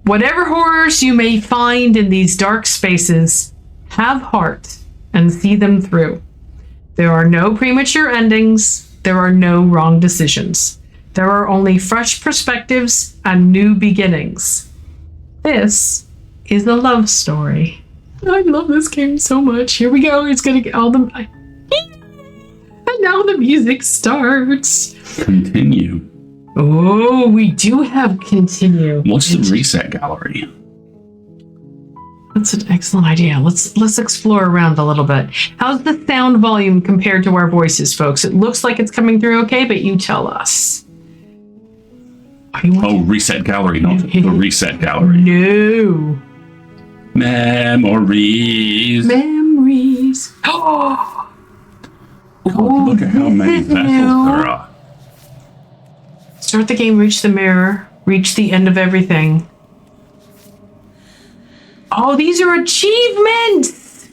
Whatever horrors you may find in these dark spaces, have heart and see them through. There are no premature endings. There are no wrong decisions. There are only fresh perspectives and new beginnings. This is a love story. I love this game so much. Here we go. It's going to get all the... And now the music starts. Continue. Oh, we do have continue. What's the reset gallery? That's an excellent idea. Let's explore around a little bit. How's the sound volume compared to our voices, folks? It looks like it's coming through okay, but you tell us. Reset gallery, not the reset gallery. No. Memories. Oh, God, look at how many vessels there are. Start the game, reach the mirror, reach the end of everything. Oh, these are achievements!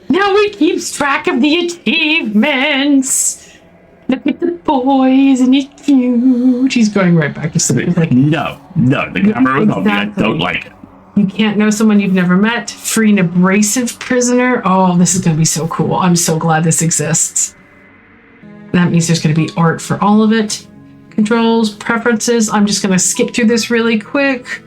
Now it keeps track of the achievements. Look at the boys, and he's cute. He's going right back to sleep. Like, no, the camera is on me. I don't like it. You can't know someone you've never met. Free an abrasive prisoner. Oh, this is going to be so cool. I'm so glad this exists. That means there's going to be art for all of it. Controls, preferences. I'm just going to skip through this really quick.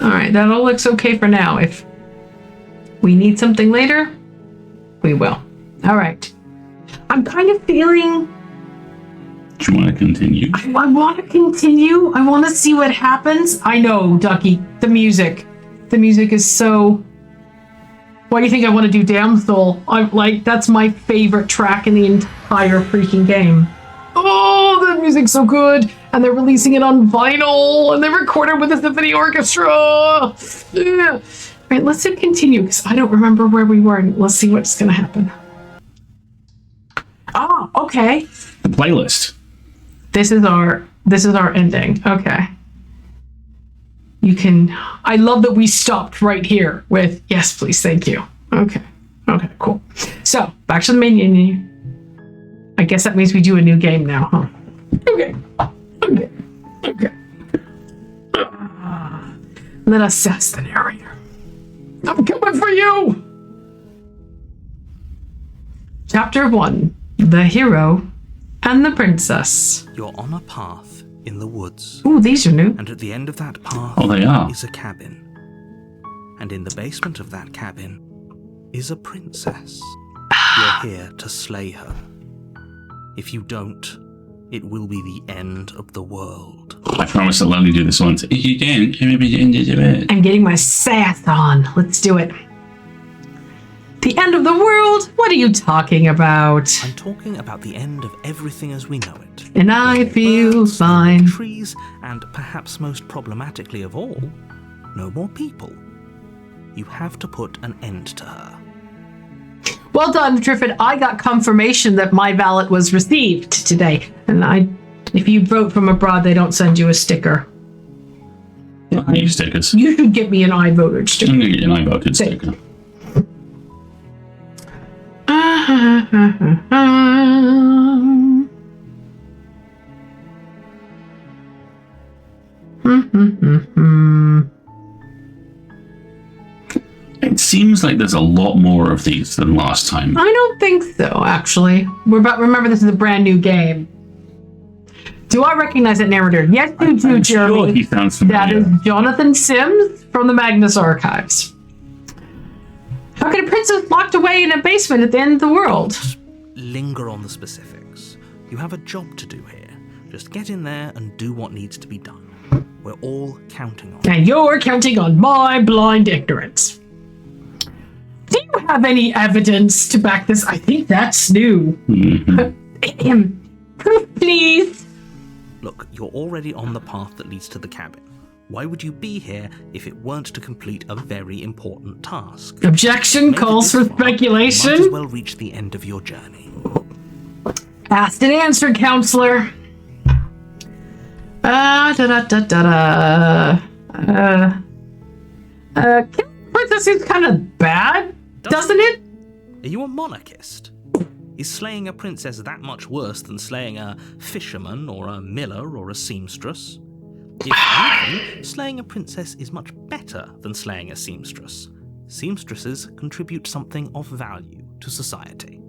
All right, that all looks okay for now. If we need something later, we will. All right. I'm kind of feeling... Do you want to continue? I want to continue. I want to see what happens. I know, Ducky. The music. The music is so... Why do you think I want to do Damsel? That's my favorite track in the entire freaking game. Oh, the music's so good. And they're releasing it on vinyl. And they recorded with the symphony orchestra. Yeah. All right, let's continue because I don't remember where we were. Let's see what's going to happen. Oh, okay. The playlist. This is our ending. Okay. You can... I love that we stopped right here with, yes, please, thank you. Okay. Okay, cool. So, back to the main menu. I guess that means we do a new game now, huh? Okay. Let us assess the narrator. I'm coming for you! Chapter 1. The Hero and the Princess. You're on a path in the woods. Ooh, these are new. And at the end of that path they are. is a cabin. And in the basement of that cabin is a princess. You're here to slay her. If you don't, it will be the end of the world. I promise I'll only do this once. If you don't, maybe the end of it. I'm getting my sass on. Let's do it. The end of the world? What are you talking about? I'm talking about the end of everything as we know it. And I feel fine. Trees, and perhaps most problematically of all, no more people. You have to put an end to her. Well done, Triffid. I got confirmation that my ballot was received today. And if you vote from abroad, they don't send you a sticker. New stickers. You should get me an I voted sticker. I'm going to get an I voted sticker. It seems like there's a lot more of these than last time. I don't think so, actually. Remember, this is a brand new game. Do I recognize that narrator? Yes, you do, Jeremy. Sure he sounds familiar. That is Jonathan Sims from the Magnus Archives. How can a princess locked away in a basement at the end of the world? Linger on the specifics. You have a job to do here. Just get in there and do what needs to be done. We're all counting on it. And you're counting on my blind ignorance. Do you have any evidence to back this? I think that's new. Proof, please. Look, you're already on the path that leads to the cabin. Why would you be here if it weren't to complete a very important task? Objection calls for speculation. Might as well reach the end of your journey. Asked and answered, counselor. Can Princess of seems kind of bad, doesn't it? Are you a monarchist? Is slaying a princess that much worse than slaying a fisherman or a miller or a seamstress? If anything, slaying a princess is much better than slaying a seamstress. Seamstresses contribute something of value to society.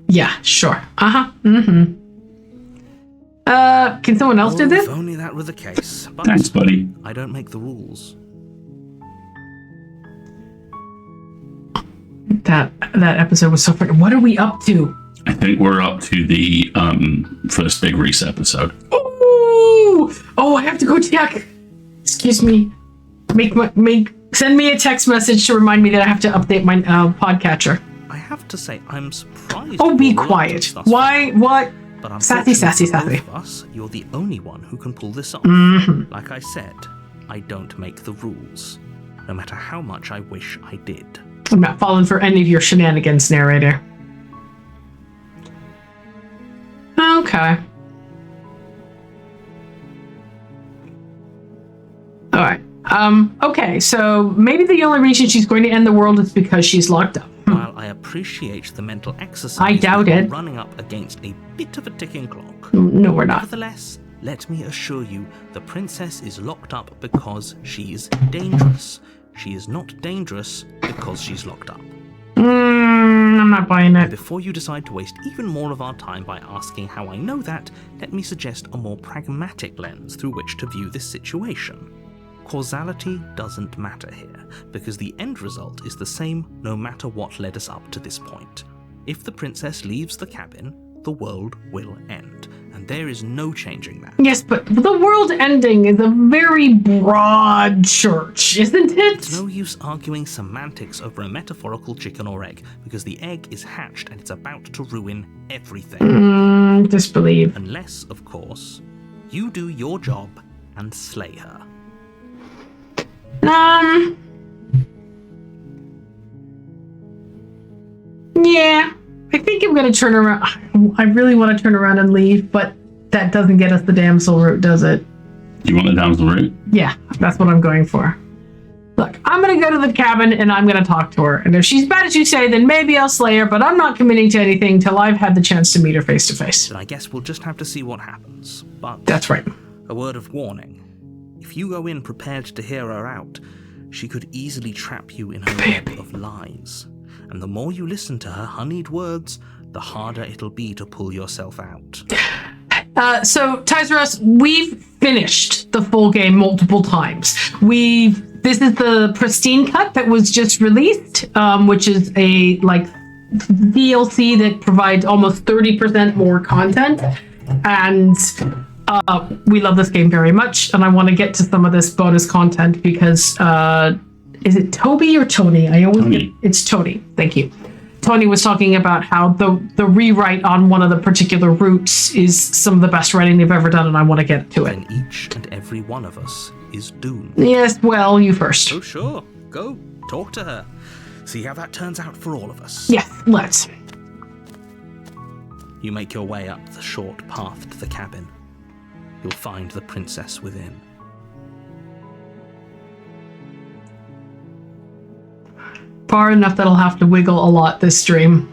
Yeah, sure. Uh-huh. Mm-hmm. Can someone else do this? If only that were the case. But Thanks, buddy. I don't make the rules. That episode was so funny. What are we up to? I think we're up to the first big Reese episode. Oh, I have to go check. Excuse me. Send me a text message to remind me that I have to update my podcatcher. I have to say, I'm surprised. Oh, be you're quiet. thus Why? far. What? But Sassy. unfortunately for both of us, you're the only one who can pull this off. Mm-hmm. Like I said, I don't make the rules, no matter how much I wish I did. I'm not falling for any of your shenanigans, narrator. Okay. All right. Okay, so maybe the only reason she's going to end the world is because she's locked up. While I appreciate the mental exercise, I doubt we are it. running up against a bit of a ticking clock. No, we're not. Nevertheless, let me assure you, the princess is locked up because she's dangerous. She is not dangerous because she's locked up. I'm not buying it. Before you decide to waste even more of our time by asking how I know that, let me suggest a more pragmatic lens through which to view this situation. Causality doesn't matter here, because the end result is the same no matter what led us up to this point. If the princess leaves the cabin, the world will end, and there is no changing that. Yes, but the world ending is a very broad church, isn't it? It's no use arguing semantics over a metaphorical chicken or egg, because the egg is hatched and it's about to ruin everything. Disbelieve. Unless, of course, you do your job and slay her. Yeah, I think I'm gonna turn around. I really want to turn around and leave, but that doesn't get us the damsel route, does it? You want the damsel route? Yeah, that's what I'm going for. Look, I'm gonna go to the cabin and I'm gonna talk to her. And if she's bad as you say, then maybe I'll slay her, but I'm not committing to anything till I've had the chance to meet her face to face. Then I guess we'll just have to see what happens. But That's right. a word of warning. If you go in prepared to hear her out, she could easily trap you in her web of lies. And the more you listen to her honeyed words, the harder it'll be to pull yourself out. So, Tyzeros, we've finished the full game multiple times. This is the Pristine cut that was just released, which is a DLC that provides almost 30% more content. And we love this game very much, and I want to get to some of this bonus content because is it Toby or Tony? It's Tony. Thank you. Tony was talking about how the rewrite on one of the particular routes is some of the best writing they've ever done, and I want to get to it. And each and every one of us is doomed. Yes, well, you first. Oh, sure. Go. Talk to her. See how that turns out for all of us. Yes, let's. You make your way up the short path to the cabin. You'll find the princess within. Far enough that I'll have to wiggle a lot this stream.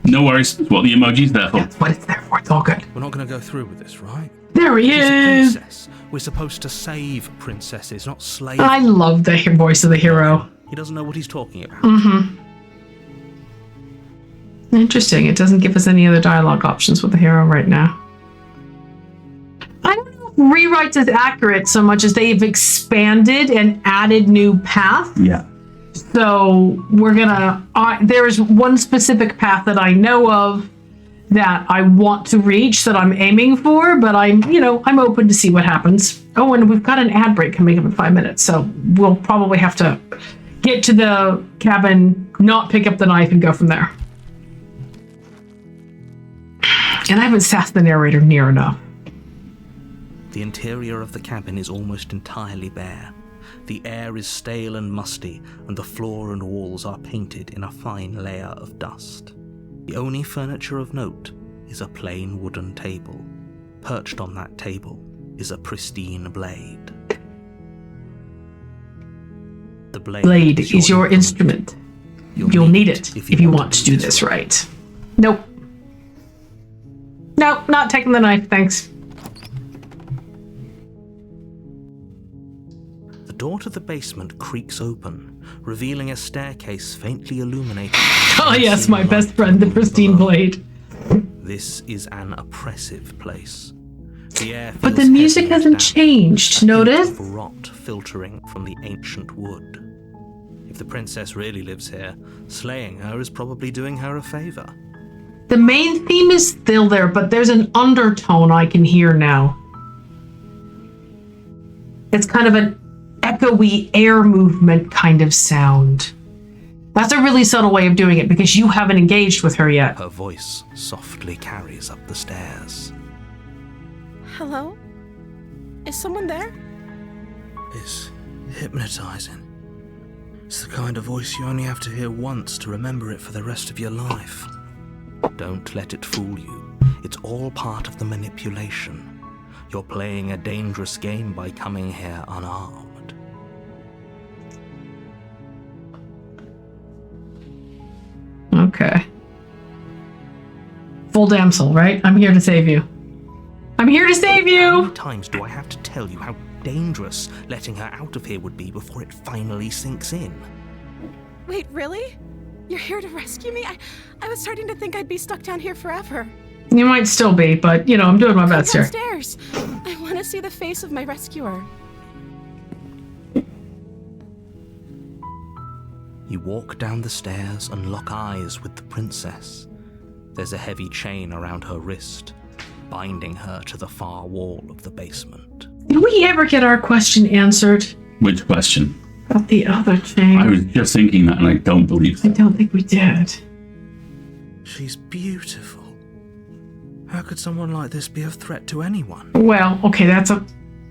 No worries. It's what the emoji's there for. That's what it's there for. It's all good. We're not going to go through with this, right? There he She's a is. princess. We're supposed to save princesses, not slave I them. love the voice of the hero. He doesn't know what he's talking about. Interesting. It doesn't give us any other dialogue options with the hero right now. I don't know if rewrites is accurate so much as they've expanded and added new paths. Yeah. So we're gonna. There is one specific path that I know of that I want to reach that I'm aiming for, but I'm open to see what happens. Oh, and we've got an ad break coming up in 5 minutes, so we'll probably have to get to the cabin, not pick up the knife, and go from there. And I haven't sassed the narrator near enough. The interior of the cabin is almost entirely bare. The air is stale and musty, and the floor and walls are painted in a fine layer of dust. The only furniture of note is a plain wooden table. Perched on that table is a pristine blade. The Blade is your instrument. You'll need it if you want to do this right. Nope. Nope, not taking the knife, thanks. The door to the basement creaks open, revealing a staircase faintly illuminated. Oh yes, my best friend, the pristine blade. This is an oppressive place. The air But the feels music heavy and hasn't damp, changed, a hint notice? of rot filtering from the ancient wood. If the princess really lives here, slaying her is probably doing her a favor. The main theme is still there, but there's an undertone I can hear now. It's kind of an echoey air movement kind of sound. That's a really subtle way of doing it because you haven't engaged with her yet. Her voice softly carries up the stairs. Hello? Is someone there? It's hypnotizing. It's the kind of voice you only have to hear once to remember it for the rest of your life. Don't let it fool you. It's all part of the manipulation. You're playing a dangerous game by coming here unarmed. Okay. Full damsel, right? I'm here to save you. I'm here to save How you! many times do I have to tell you how dangerous letting her out of here would be before it finally sinks in? Wait, really? You're here to rescue me? I was starting to think I'd be stuck down here forever. You might still be, but, you know, I'm doing my best Come here. downstairs. I want to see the face of my rescuer. You walk down the stairs and lock eyes with the princess. There's a heavy chain around her wrist, binding her to the far wall of the basement. Did we ever get our question answered? Which question? About the other chain? I was just thinking that, and I don't believe I so. don't think we did. She's beautiful. How could someone like this be a threat to anyone? Well, okay, that's a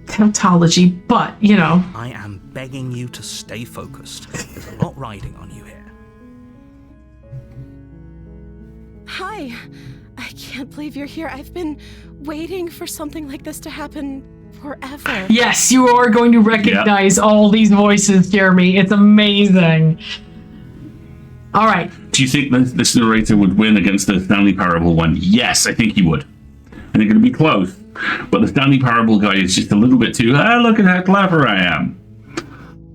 tautology, but, you know. I am begging you to stay focused. There's a lot riding on you here. Hi. I can't believe you're here. I've been waiting for something like this to happen forever. Yes, you are going to recognize all these voices, Jeremy. It's amazing. All right. Do you think this narrator would win against the Stanley Parable one? Yes, I think he would. I think it'd be close. But the Stanley Parable guy is just a little bit too, look at how clever I am.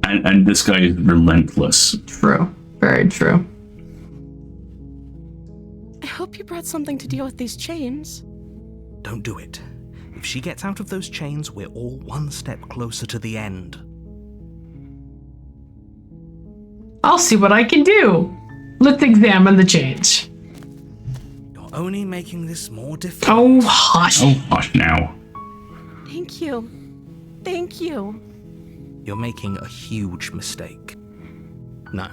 And this guy is relentless. True. Very true. I hope you brought something to deal with these chains. Don't do it. If she gets out of those chains, we're all one step closer to the end. I'll see what I can do. Let's examine the chains. You're only making this more difficult. Oh, hush. Oh, hush now. Thank you. Thank you. You're making a huge mistake. No,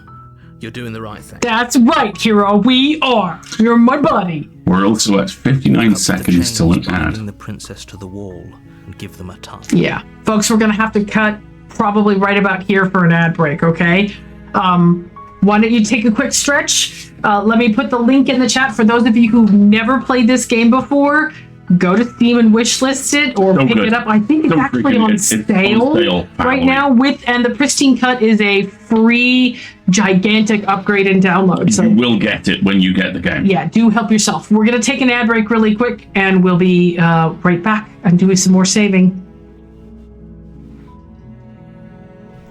you're doing the right thing. That's right, hero. We are. You're my buddy. We're also at 59 Cut the seconds till an chains binding ad. the princess to the wall and give them a tuck. Yeah. Folks, we're going to have to cut probably right about here for an ad break, okay? Why don't you take a quick stretch? Let me put the link in the chat for those of you who've never played this game before. Go to Steam and wishlist it or So pick good. it up. I think it's So actually freaking on good. It's on sale sale, right finally. now. And the Pristine Cut is a free, gigantic upgrade and download. You So will get it when you get the game. yeah, do help yourself. We're going to take an ad break really quick, and we'll be right back and doing some more saving.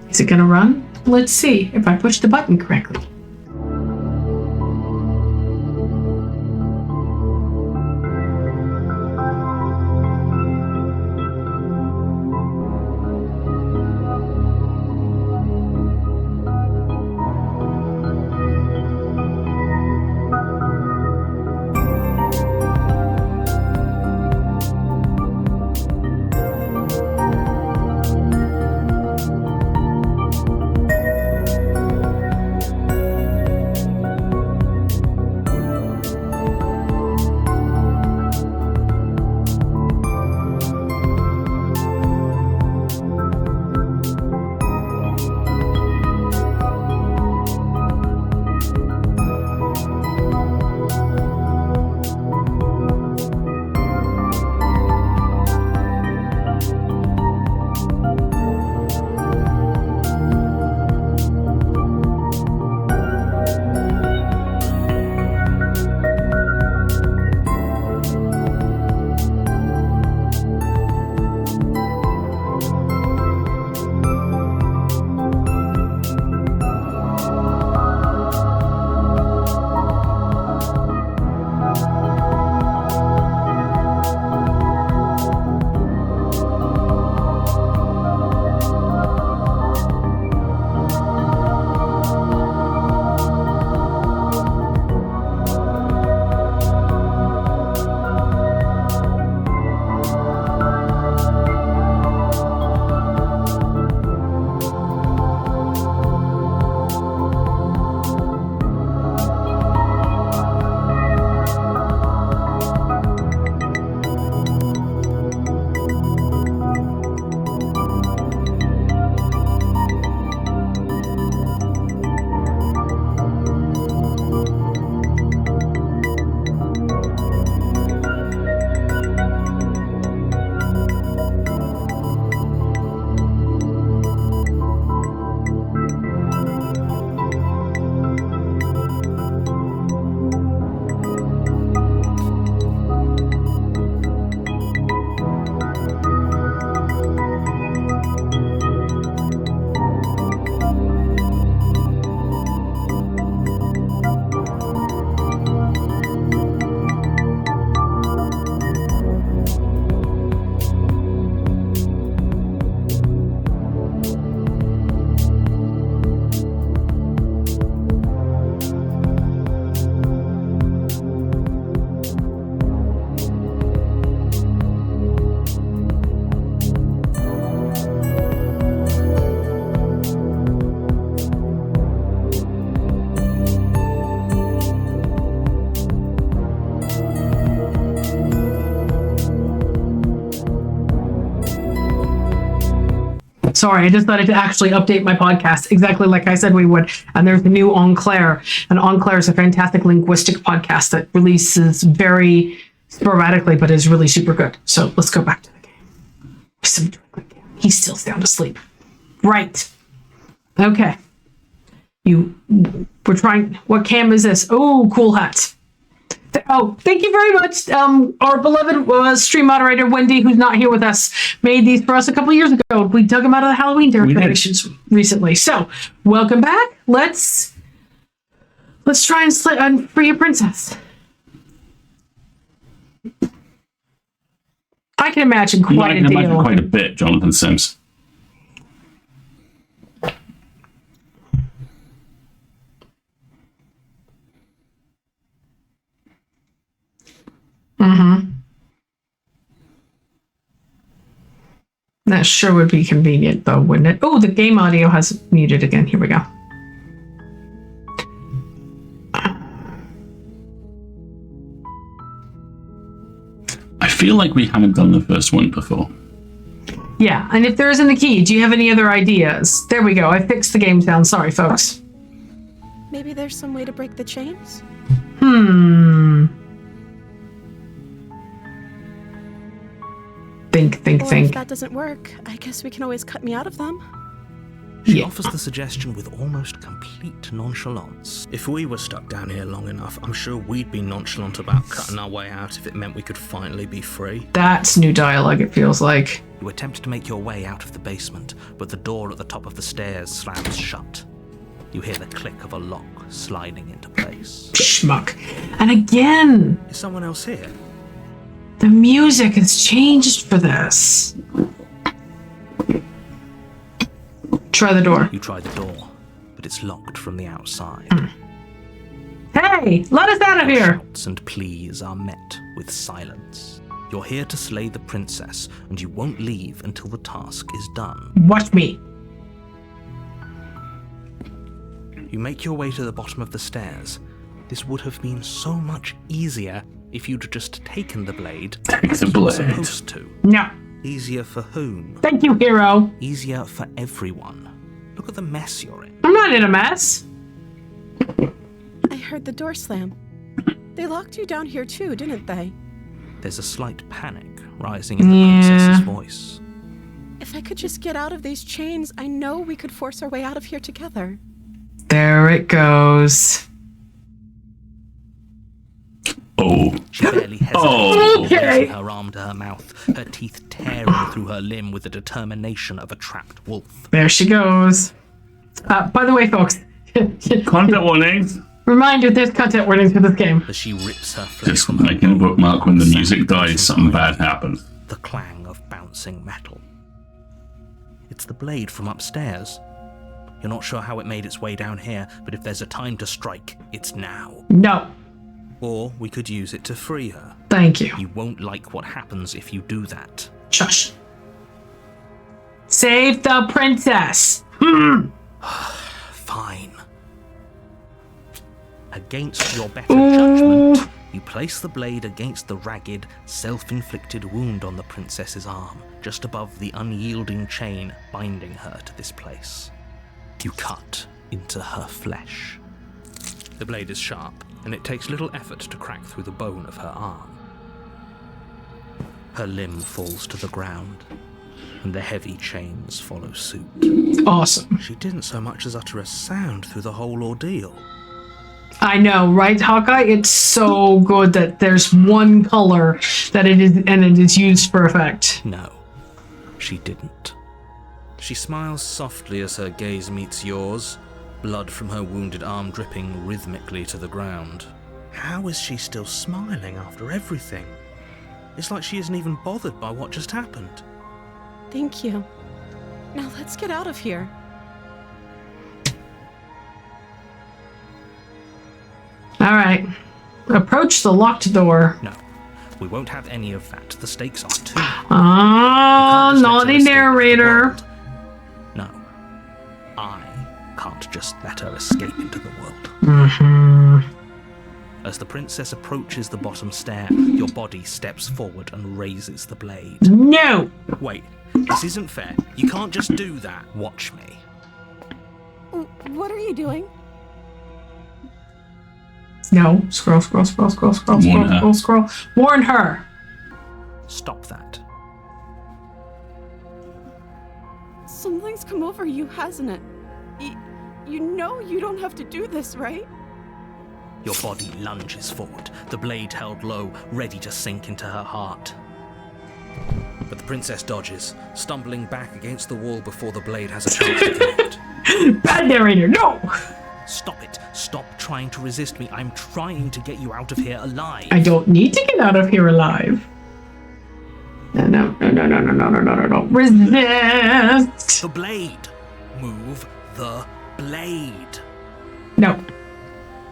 Is it going to run? Let's see if I push the button correctly. Sorry, I just thought I'd actually update my podcast exactly like I said we would. And there's a new Enclair. And Enclair is a fantastic linguistic podcast that releases very sporadically, but is really super good. So let's go back to the game. He's still sound asleep. Right. Okay. We're trying. What cam is this? Oh, cool hat. Oh, thank you very much. Our beloved stream moderator, Wendy, who's not here with us, made these for us a couple years ago. We dug them out of the Halloween decorations recently. So, welcome back. Let's try and free a princess. I can imagine quite a deal. I can imagine quite a bit, Jonathan Sims. Mm-hmm. That sure would be convenient, though, wouldn't it? Oh, the game audio has muted again. Here we go. I feel like we haven't done the first one before. Yeah, and if there isn't a key, do you have any other ideas? There we go. I fixed the game sound. Sorry, folks. Maybe there's some way to break the chains? Think. If that doesn't work, I guess we can always cut me out of them. She offers the suggestion with almost complete nonchalance. If we were stuck down here long enough, I'm sure we'd be nonchalant about cutting our way out if it meant we could finally be free. That's new dialogue, it feels like. You attempt to make your way out of the basement, but the door at the top of the stairs slams shut. You hear the click of a lock sliding into place. Schmuck. And again! Is someone else here? The music has changed for this. Try the door. You try the door, but it's locked from the outside. Hey, let us out of here! Shouts and pleas are met with silence. You're here to slay the princess, and you won't leave until the task is done. Watch me. You make your way to the bottom of the stairs. This would have been so much easier if you'd just taken the blade. Take the blade. Supposed to. No. Easier for whom? Thank you, hero. Easier for everyone. Look at the mess you're in. I'm not in a mess. I heard the door slam. They locked you down here too, didn't they? There's a slight panic rising in the princess's voice. If I could just get out of these chains, I know we could force our way out of here together. There it goes. Oh. She barely hesitates, raising her arm to her mouth, her teeth tearing through her limb with the determination of a trapped wolf. There she goes. By the way, folks. Content warnings. Reminder, there's content warnings for this game. As she rips her flesh Just from her making a body, bookmark when the music dies, something bad happens. The clang of bouncing metal. It's the blade from upstairs. You're not sure how it made its way down here, but if there's a time to strike, it's now. No. Or we could use it to free her. Thank you. You won't like what happens if you do that. Shush. Save the princess. Fine. Against your better judgment, you place the blade against the ragged, self-inflicted wound on the princess's arm, just above the unyielding chain binding her to this place. You cut into her flesh. The blade is sharp, and it takes little effort to crack through the bone of her arm. Her limb falls to the ground, and the heavy chains follow suit. Awesome. She didn't so much as utter a sound through the whole ordeal. I know, right, Hawkeye? It's so good that there's one color that it is, and it is used for effect. No, she didn't. She smiles softly as her gaze meets yours, blood from her wounded arm dripping rhythmically to the ground. How is she still smiling after everything? It's like she isn't even bothered by what just happened. Thank you. Now let's get out of here. All right. Approach the locked door. No, we won't have any of that. The stakes are too high. Oh, naughty narrator. No, I can't just let her escape into the world. Mm-hmm. As the princess approaches the bottom stair, your body steps forward and raises the blade. No. Wait, This isn't fair. You can't just do that. Watch me. What are you doing? No. Scroll. Warn her. Stop that. Something's come over you, hasn't it? You know you don't have to do this, right? Your body lunges forward, the blade held low, ready to sink into her heart. But the princess dodges, stumbling back against the wall before the blade has a chance to connect. Bad narrator, no! Stop it. Stop trying to resist me. I'm trying to get you out of here alive. I don't need to get out of here alive. No. Resist! The blade. Move the blade. No.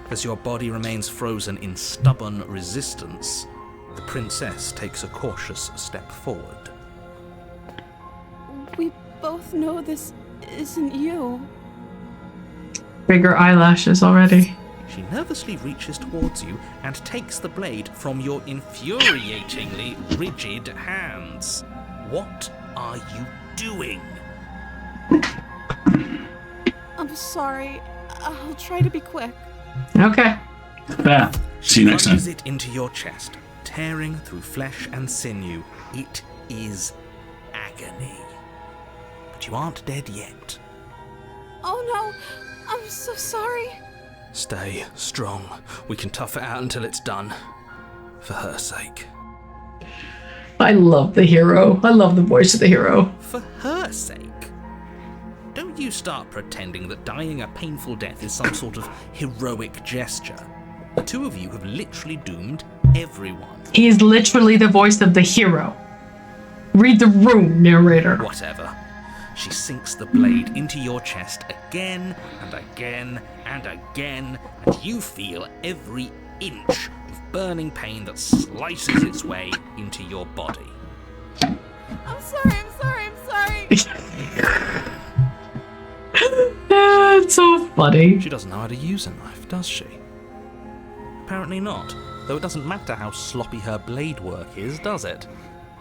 As your body remains frozen in stubborn resistance, the princess takes a cautious step forward. We both know this isn't you. Bigger eyelashes already. She nervously reaches towards you and takes the blade from your infuriatingly rigid hands. What are you doing? I'm sorry. I'll try to be quick. Okay. Fair. See you next time. Plunges it into your chest, tearing through flesh and sinew. It is agony. But you aren't dead yet. Oh no, I'm so sorry. Stay strong. We can tough it out until it's done. For her sake. I love the hero. I love the voice of the hero. For her sake? Don't you start pretending that dying a painful death is some sort of heroic gesture. The two of you have literally doomed everyone. He is literally the voice of the hero. Read the room, narrator. Whatever. She sinks the blade into your chest again and again and again, and you feel every inch of burning pain that slices its way into your body. I'm sorry. It's so funny. She doesn't know how to use a knife, does she? Apparently not, though it doesn't matter how sloppy her blade work is, does it?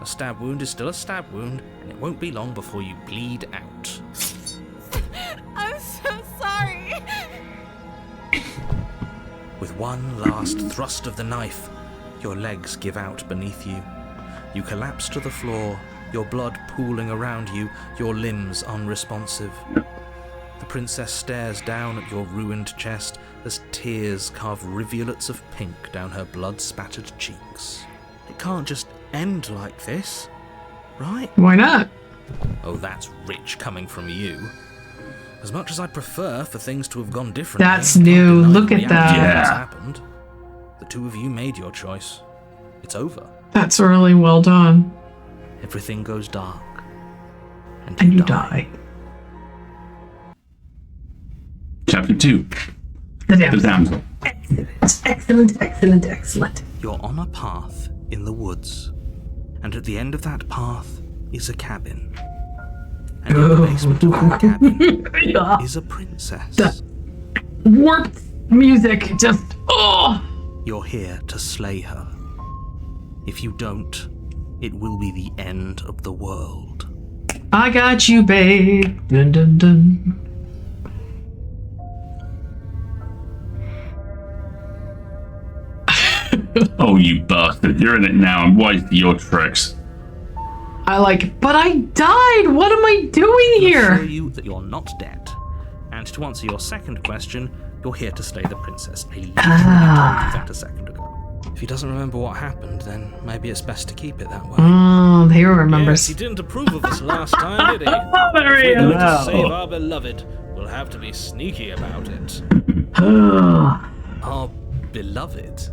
A stab wound is still a stab wound, and it won't be long before you bleed out. I'm so sorry. With one last thrust of the knife, your legs give out beneath you. You collapse to the floor, your blood pooling around you, your limbs unresponsive. The princess stares down at your ruined chest as tears carve rivulets of pink down her blood-spattered cheeks. It can't just end like this, right? Why not? Oh, that's rich coming from you. As much as I'd prefer for things to have gone differently. That's new. Look at that. What's Yeah. happened. The two of you made your choice. It's over. That's really well done. Everything goes dark. And you die. Chapter 2. The The damsel. damsel. Excellent. You're on a path in the woods, and at the end of that path is a cabin. And in the basement of that cabin is a princess. The warped music just, oh! You're here to slay her. If you don't, it will be the end of the world. I got you, babe. Dun dun dun. Oh, you bastard. You're in it now. I'm wise to your tricks. But I died. What am I doing Show here? you that you're not dead. And to answer your second question, you're here to slay the princess. I literally told you that a second ago. If he doesn't remember what happened, then maybe it's best to keep it that way. Oh, the hero remembers. Yes, he didn't approve of us last time, did he? There he If we're going is. to save our beloved, we'll have to be sneaky about it. Our beloved?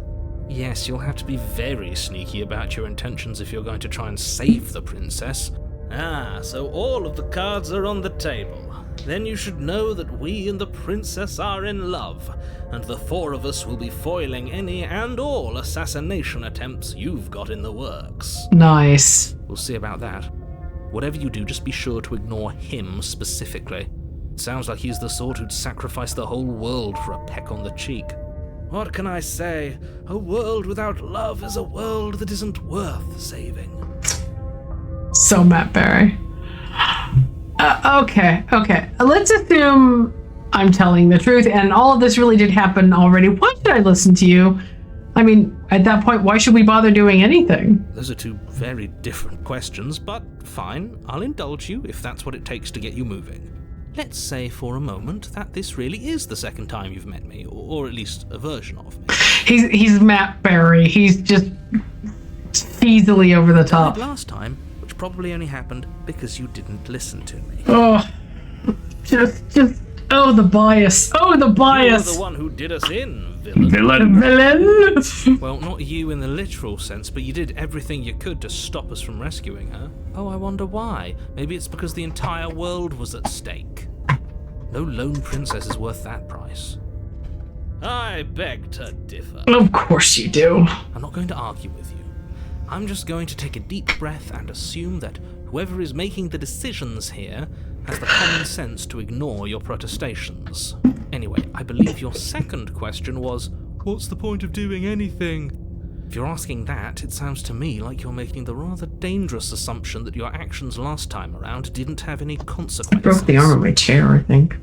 Yes, you'll have to be very sneaky about your intentions if you're going to try and save the princess. Ah, so all of the cards are on the table. Then you should know that we and the princess are in love, and the four of us will be foiling any and all assassination attempts you've got in the works. Nice. We'll see about that. Whatever you do, just be sure to ignore him specifically. It sounds like he's the sort who'd sacrifice the whole world for a peck on the cheek. What can I say? A world without love is a world that isn't worth saving. So Matt Berry. Okay. Let's assume I'm telling the truth and all of this really did happen already. Why should I listen to you? I mean, at that point, why should we bother doing anything? Those are two very different questions, but fine, I'll indulge you if that's what it takes to get you moving. Let's say for a moment that this really is the second time you've met me, or at least a version of me. He's Matt Berry. He's just easily over the top. Last time, which probably only happened because you didn't listen to me. Oh, oh, the bias. Oh, the bias. You're the one who did us in, villain. Villain. Well, not you in the literal sense, but you did everything you could to stop us from rescuing her. Oh, I wonder why. Maybe it's because the entire world was at stake. No lone princess is worth that price. I beg to differ. Of course you do. I'm not going to argue with you. I'm just going to take a deep breath and assume that whoever is making the decisions here has the common sense to ignore your protestations. Anyway, I believe your second question was, what's the point of doing anything? If you're asking that, it sounds to me like you're making the rather dangerous assumption that your actions last time around didn't have any consequences. Broke the arm of my chair, I think.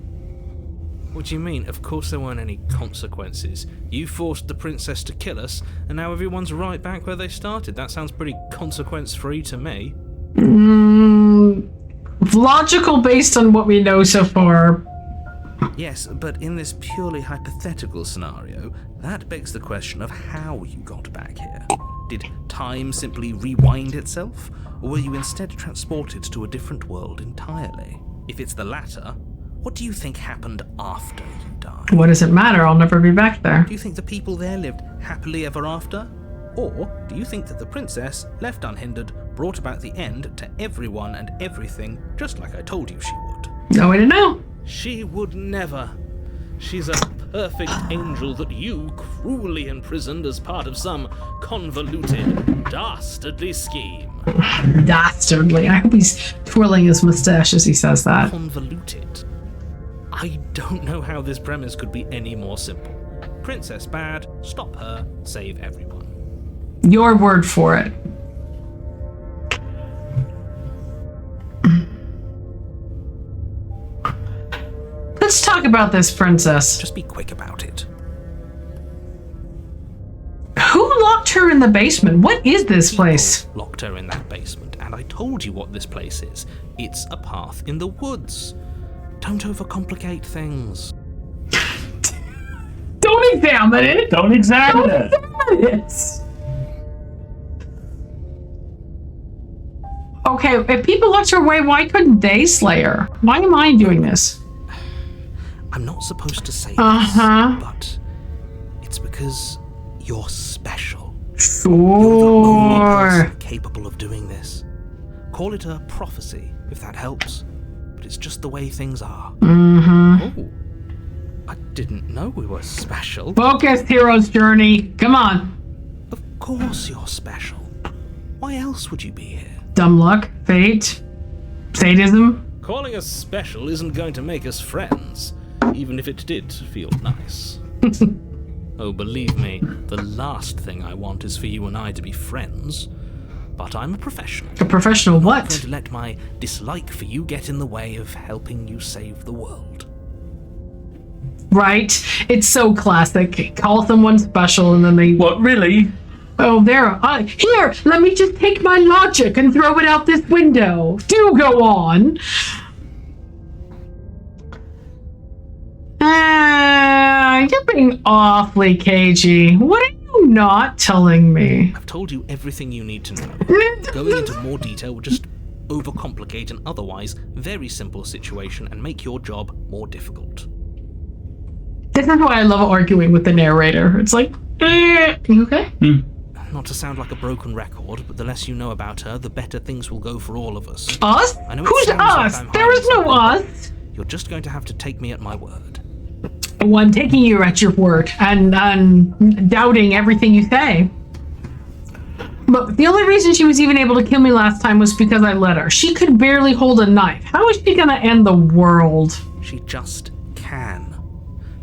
What do you mean? Of course there weren't any consequences. You forced the princess to kill us, and now everyone's right back where they started. That sounds pretty consequence-free to me. Logical based on what we know so far. Yes, but in this purely hypothetical scenario, that begs the question of how you got back here. Did time simply rewind itself, or were you instead transported to a different world entirely? If it's the latter, what do you think happened after you died? What does it matter? I'll never be back there. Do you think the people there lived happily ever after? Or do you think that the princess, left unhindered, brought about the end to everyone and everything, just like I told you she would? No way to know. She would never. She's a perfect angel that you cruelly imprisoned as part of some convoluted, dastardly scheme. Dastardly. I hope he's twirling his mustache as he says that. Convoluted? I don't know how this premise could be any more simple. Princess bad, stop her, save everyone. Your word for it. Let's talk about this princess. Just be quick about it. Who locked her in the basement? What is this place? People locked her in that basement, and I told you what this place is. It's a path in the woods. Don't overcomplicate things. Don't examine it. Don't examine it. It. Okay, if people looked her way, why couldn't they slay her? Why am I doing this? I'm not supposed to say this, but it's because you're special. You're the only person capable of doing this. Call it a prophecy, if that helps. But it's just the way things are. Oh, I didn't know we were special. Focus, hero's journey. Come on. Of course you're special. Why else would you be here? Dumb luck, fate, sadism. Calling us special isn't going to make us friends, even if it did feel nice. Oh, believe me, the last thing I want is for you and I to be friends. But I'm a professional. A professional what? I'm not going to let my dislike for you get in the way of helping you save the world. Right? It's so classic. Call someone special and then they... What, really? Oh, there. Here, let me just take my logic and throw it out this window. Do go on. You're being awfully cagey. What are you not telling me? I've told you everything you need to know. Going into more detail will just overcomplicate an otherwise very simple situation and make your job more difficult. This is why I love arguing with the narrator. It's like, you okay? Not to sound like a broken record, but the less you know about her, the better things will go for all of us. Us? I know it Who's sounds like us? I'm There is no hiding us. something, but you're just going to have to take me at my word. Well, I'm taking you at your word and doubting everything you say. But the only reason she was even able to kill me last time was because I let her. She could barely hold a knife. How is she gonna end the world? She just can.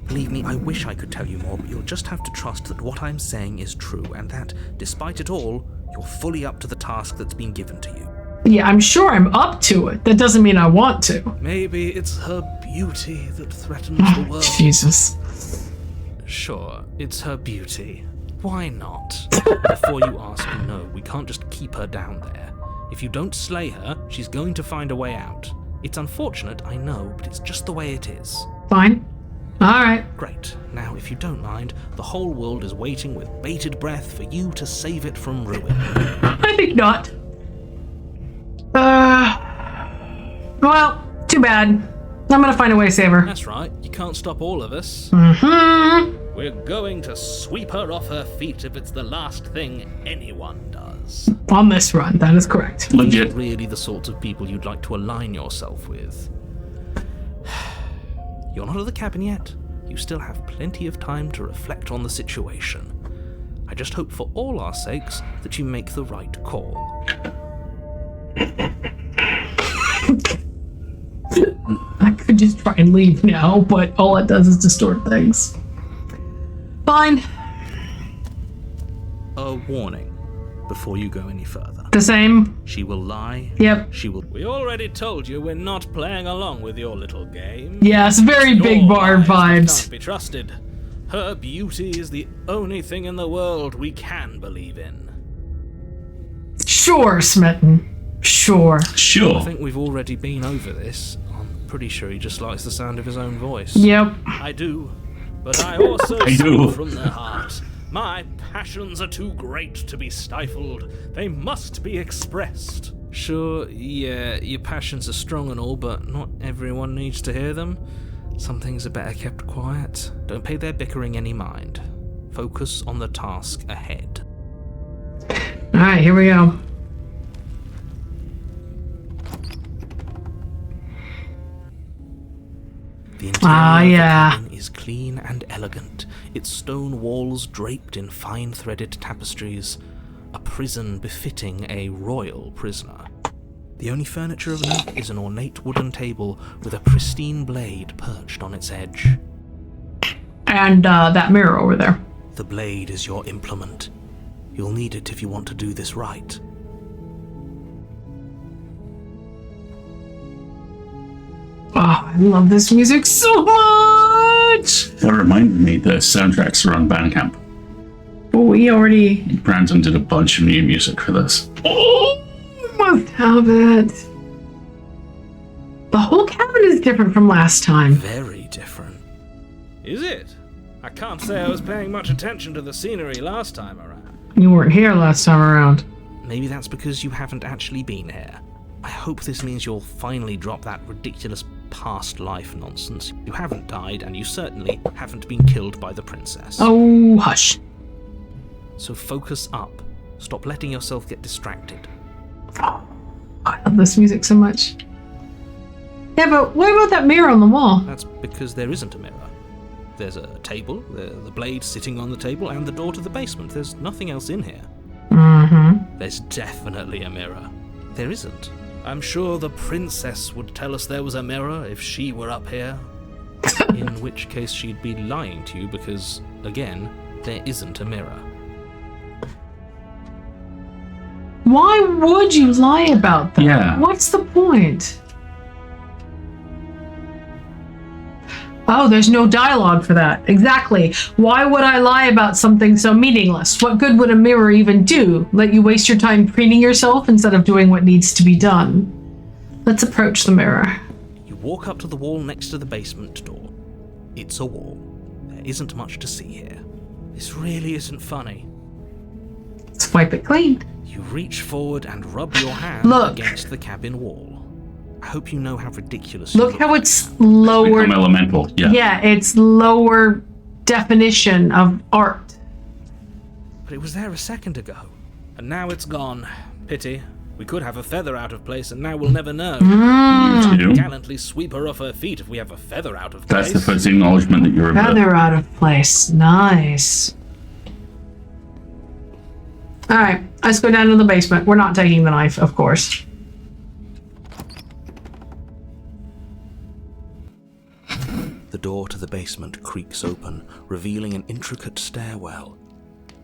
Believe me, I wish I could tell you more, but you'll just have to trust that what I'm saying is true, and that, despite it all, you're fully up to the task that's been given to you. Yeah, I'm sure I'm up to it. That doesn't mean I want to. Maybe it's her beauty that threatens the world. Jesus. Sure, it's her beauty. Why not? Before you ask, no, we can't just keep her down there. If you don't slay her, she's going to find a way out. It's unfortunate, I know, but it's just the way it is. Fine. Alright. Great. Now, if you don't mind, the whole world is waiting with bated breath for you to save it from ruin. I think not. Well, too bad. I'm gonna find a way to save her. That's right, you can't stop all of us. Mm-hmm. We're going to sweep her off her feet if it's the last thing anyone does. On this run, that is correct. Legit. Really the sorts of people you'd like to align yourself with. You're not at the cabin yet. You still have plenty of time to reflect on the situation. I just hope for all our sakes that you make the right call. I could just try and leave now, but all it does is distort things. Fine. A warning before you go any further. The same. She will lie. Yep. She will. We already told you we're not playing along with your little game. Yes, very big bar vibes. Can't be trusted. Her beauty is the only thing in the world we can believe in. Sure, Smitten. Sure. Sure. I think we've already been over this. I'm pretty sure he just likes the sound of his own voice. Yep. I do. But I also I do. speak from the heart. My passions are too great to be stifled. They must be expressed. Sure, yeah, your passions are strong and all, but not everyone needs to hear them. Some things are better kept quiet. Don't pay their bickering any mind. Focus on the task ahead. Alright, here we go. The interior yeah. of the cabin is clean and elegant, its stone walls draped in fine-threaded tapestries, a prison befitting a royal prisoner. The only furniture of note is an ornate wooden table with a pristine blade perched on its edge. And that mirror over there. The blade is your implement. You'll need it if you want to do this right. Oh, I love this music so much! That reminded me the soundtracks are on Bandcamp. But we already Brandon did a bunch of new music for this. must have it. The whole cabin is different from last time. Very different. Is it? I can't say I was paying much attention to the scenery last time around. You weren't here last time around. Maybe that's because you haven't actually been here. I hope this means you'll finally drop that ridiculous past life nonsense. You haven't died, and you certainly haven't been killed by the princess. Oh, hush. So focus up. Stop letting yourself get distracted. Oh, I love this music so much. Yeah, but what about that mirror on the wall? That's because there isn't a mirror. There's a table, the blade sitting on the table, and the door to the basement. There's nothing else in here. Mm-hmm. There's definitely a mirror. There isn't. I'm sure the princess would tell us there was a mirror if she were up here. In which case she'd be lying to you because, again, there isn't a mirror. Why would you lie about that? Yeah. What's the point? Oh, there's no dialogue for that. Exactly. Why would I lie about something so meaningless? What good would a mirror even do? Let you waste your time preening yourself instead of doing what needs to be done. Let's approach the mirror. You walk up to the wall next to the basement door. It's a wall. There isn't much to see here. This really isn't funny. Let's wipe it clean. You reach forward and rub your hand Look. against the cabin wall. I hope you know how ridiculous you Look look. how it's lower. Become elemental. Yeah. Yeah, it's lower definition of art. But it was there a second ago. And now it's gone. Pity. We could have a feather out of place and now we'll never know. You too. Gallantly sweep her off her feet if we have a feather out of place. That's the first acknowledgement that you're a bit. Feather out of place. Nice. Alright, let's go down to the basement. We're not taking the knife, of course. The door to the basement creaks open, revealing an intricate stairwell.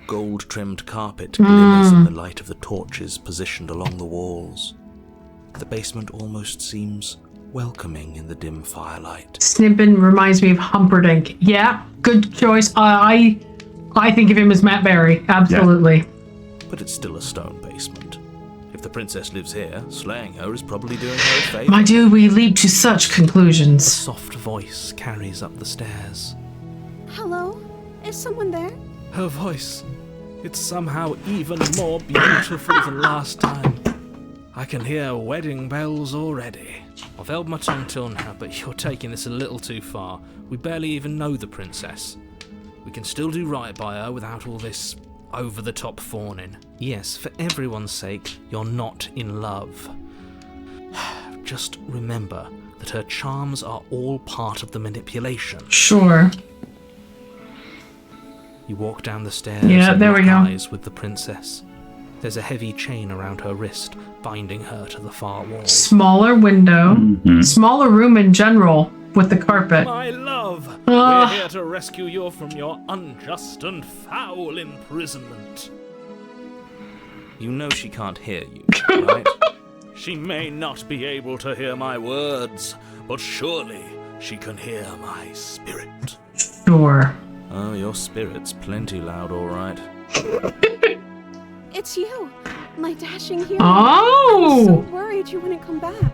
Gold-trimmed carpet glimmers in the light of the torches positioned along the walls. The basement almost seems welcoming in the dim firelight. Snippin reminds me of Humperdinck. Yeah, good choice. I think of him as Matt Berry. Absolutely. Yeah. But it's still a stone basement. If the princess lives here, slaying her is probably doing her a favor. My dude, we leap to such A conclusions. soft voice carries up the stairs. Hello? Is someone there? Her voice, it's somehow even more beautiful than last time. I can hear wedding bells already. I've held my tongue till now, but you're taking this a little too far. We barely even know the princess. We can still do right by her without all this over-the-top fawning. Yes, for everyone's sake, you're not in love. Just remember that her charms are all part of the manipulation. Sure. You walk down the stairs Yeah, there we go. eyes with the princess. There's a heavy chain around her wrist, binding her to the far wall. Smaller window. Smaller room in general with the carpet. My love, we're here to rescue you from your unjust and foul imprisonment. You know she can't hear you, right? She may not be able to hear my words, but surely she can hear my spirit. Sure. Oh, your spirit's plenty loud, all right. It's you, my dashing hero. Oh! I'm so worried you wouldn't come back.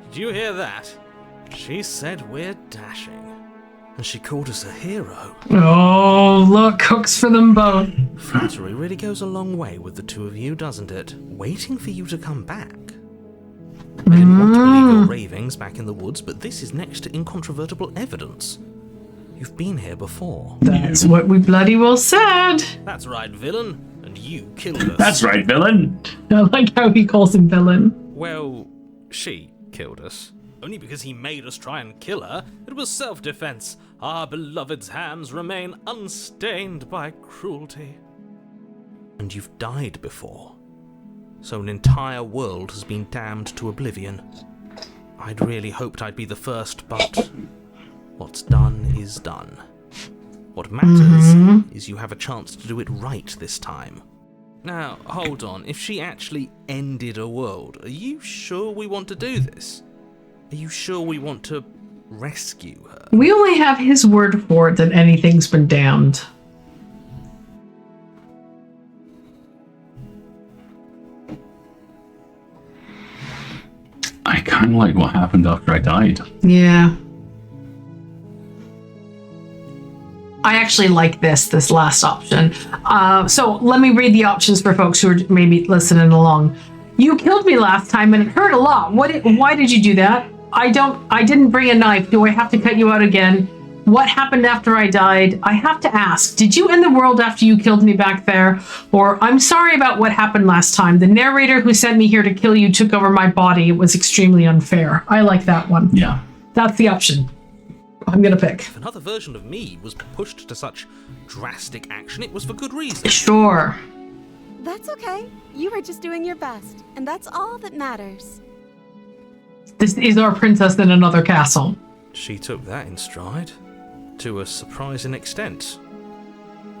Did you hear that? She said we're dashing. And she called us a hero. Oh, look, cooks for them both. Flattery really goes a long way with the two of you, doesn't it? Waiting for you to come back. I didn't want to believe your ravings back in the woods, but this is next to incontrovertible evidence. You've been here before. That's what we bloody well said. That's right, villain. And you killed us. That's right, villain. I like how he calls him villain. Well, she killed us. Only because he made us try and kill her. It was self-defense. Our beloved's hands remain unstained by cruelty. And you've died before. So an entire world has been damned to oblivion. I'd really hoped I'd be the first, but what's done is done. What matters is you have a chance to do it right this time. Now, hold on. If she actually ended a world, are you sure we want to do this? Are you sure we want to rescue her? We only have his word for it that anything's been damned. I kind of like what happened after I died. Yeah. I actually like this last option. So let me read the options for folks who are maybe listening along. You killed me last time and it hurt a lot. Why did you do that? I didn't bring a knife. Do I have to cut you out again? What happened after I died? I have to ask, did you end the world after you killed me back there? Or I'm sorry about what happened last time. The narrator who sent me here to kill you took over my body. It was extremely unfair. I like that one. Yeah. That's the option I'm gonna pick. If another version of me was pushed to such drastic action, it was for good reason. Sure. That's okay. You were just doing your best, and that's all that matters. This is our princess in another castle. She took that in stride. To a surprising extent.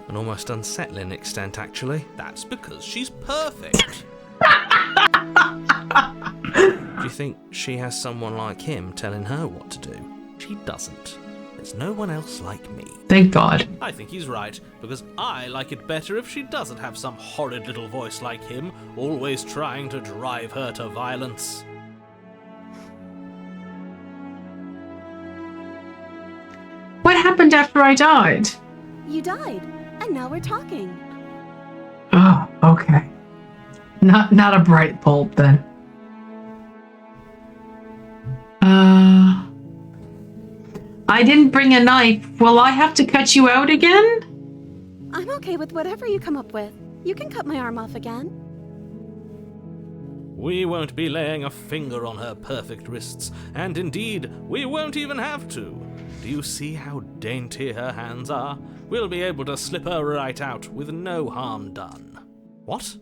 An almost unsettling extent, actually. That's because she's perfect. Do you think she has someone like him telling her what to do? She doesn't. There's no one else like me. Thank God. I think he's right, because I like it better if she doesn't have some horrid little voice like him, always trying to drive her to violence. What happened after I died? You died, and now we're talking. Oh, okay. Not a bright bulb then. I didn't bring a knife. Will I have to cut you out again? I'm okay with whatever you come up with. You can cut my arm off again. We won't be laying a finger on her perfect wrists, and indeed, we won't even have to. Do you see how dainty her hands are? We'll be able to slip her right out with no harm done. What?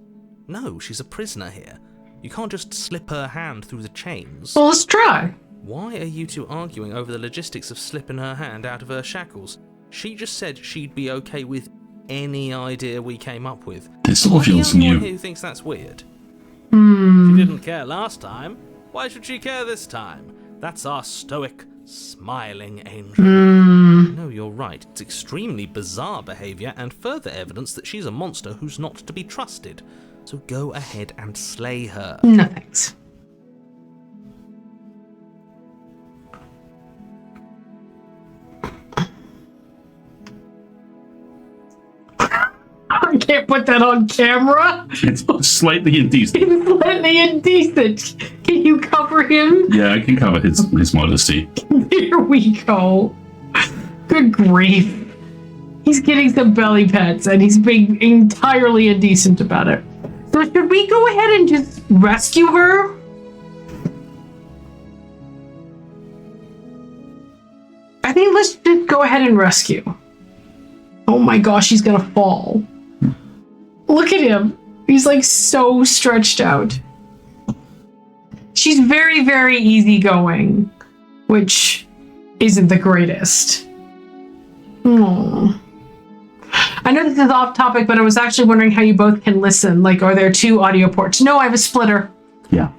No, she's a prisoner here. You can't just slip her hand through the chains. Well, let's try. Why are you two arguing over the logistics of slipping her hand out of her shackles? She just said she'd be okay with any idea we came up with. This all feels Are you the new. one who thinks that's weird? Hmm. She didn't care last time. Why should she care this time? That's our stoic, smiling angel. No, you're right. It's extremely bizarre behavior and further evidence that she's a monster who's not to be trusted. So go ahead and slay her. No thanks. I can't put that on camera. It's slightly indecent. It's slightly indecent. Can you cover him? Yeah, I can cover his modesty. Here we go. Good grief. He's getting some belly pets and he's being entirely indecent about it. So should we go ahead and just rescue her? I think let's just go ahead and rescue. Oh my gosh, he's gonna fall. Look at him. He's like so stretched out. She's very, very easygoing, which isn't the greatest. Oh. I know this is off topic, but I was actually wondering how you both can listen. Like, are there two audio ports? No, I have a splitter. Yeah.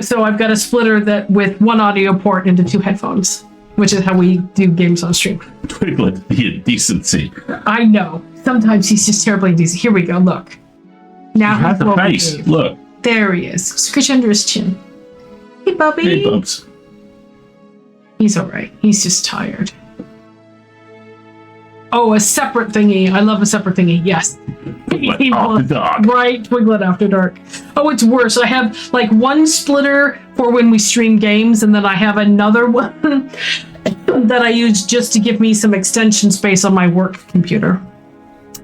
So I've got a splitter that with one audio port into two headphones, which is how we do games on stream. Twiglet, the indecency. I know. Sometimes he's just terribly indecent. Here we go. Look. Now He has he's a face. behave. Look. There he is. Scritch under his chin. Hey, Bubby. Hey, Bubs. He's all right. He's just tired. Oh, a separate thingy. I love a separate thingy. Yes. Twiglet after dark. Right, Twiglet After Dark. Oh, it's worse. I have like one splitter for when we stream games, and then I have another one that I use just to give me some extension space on my work computer.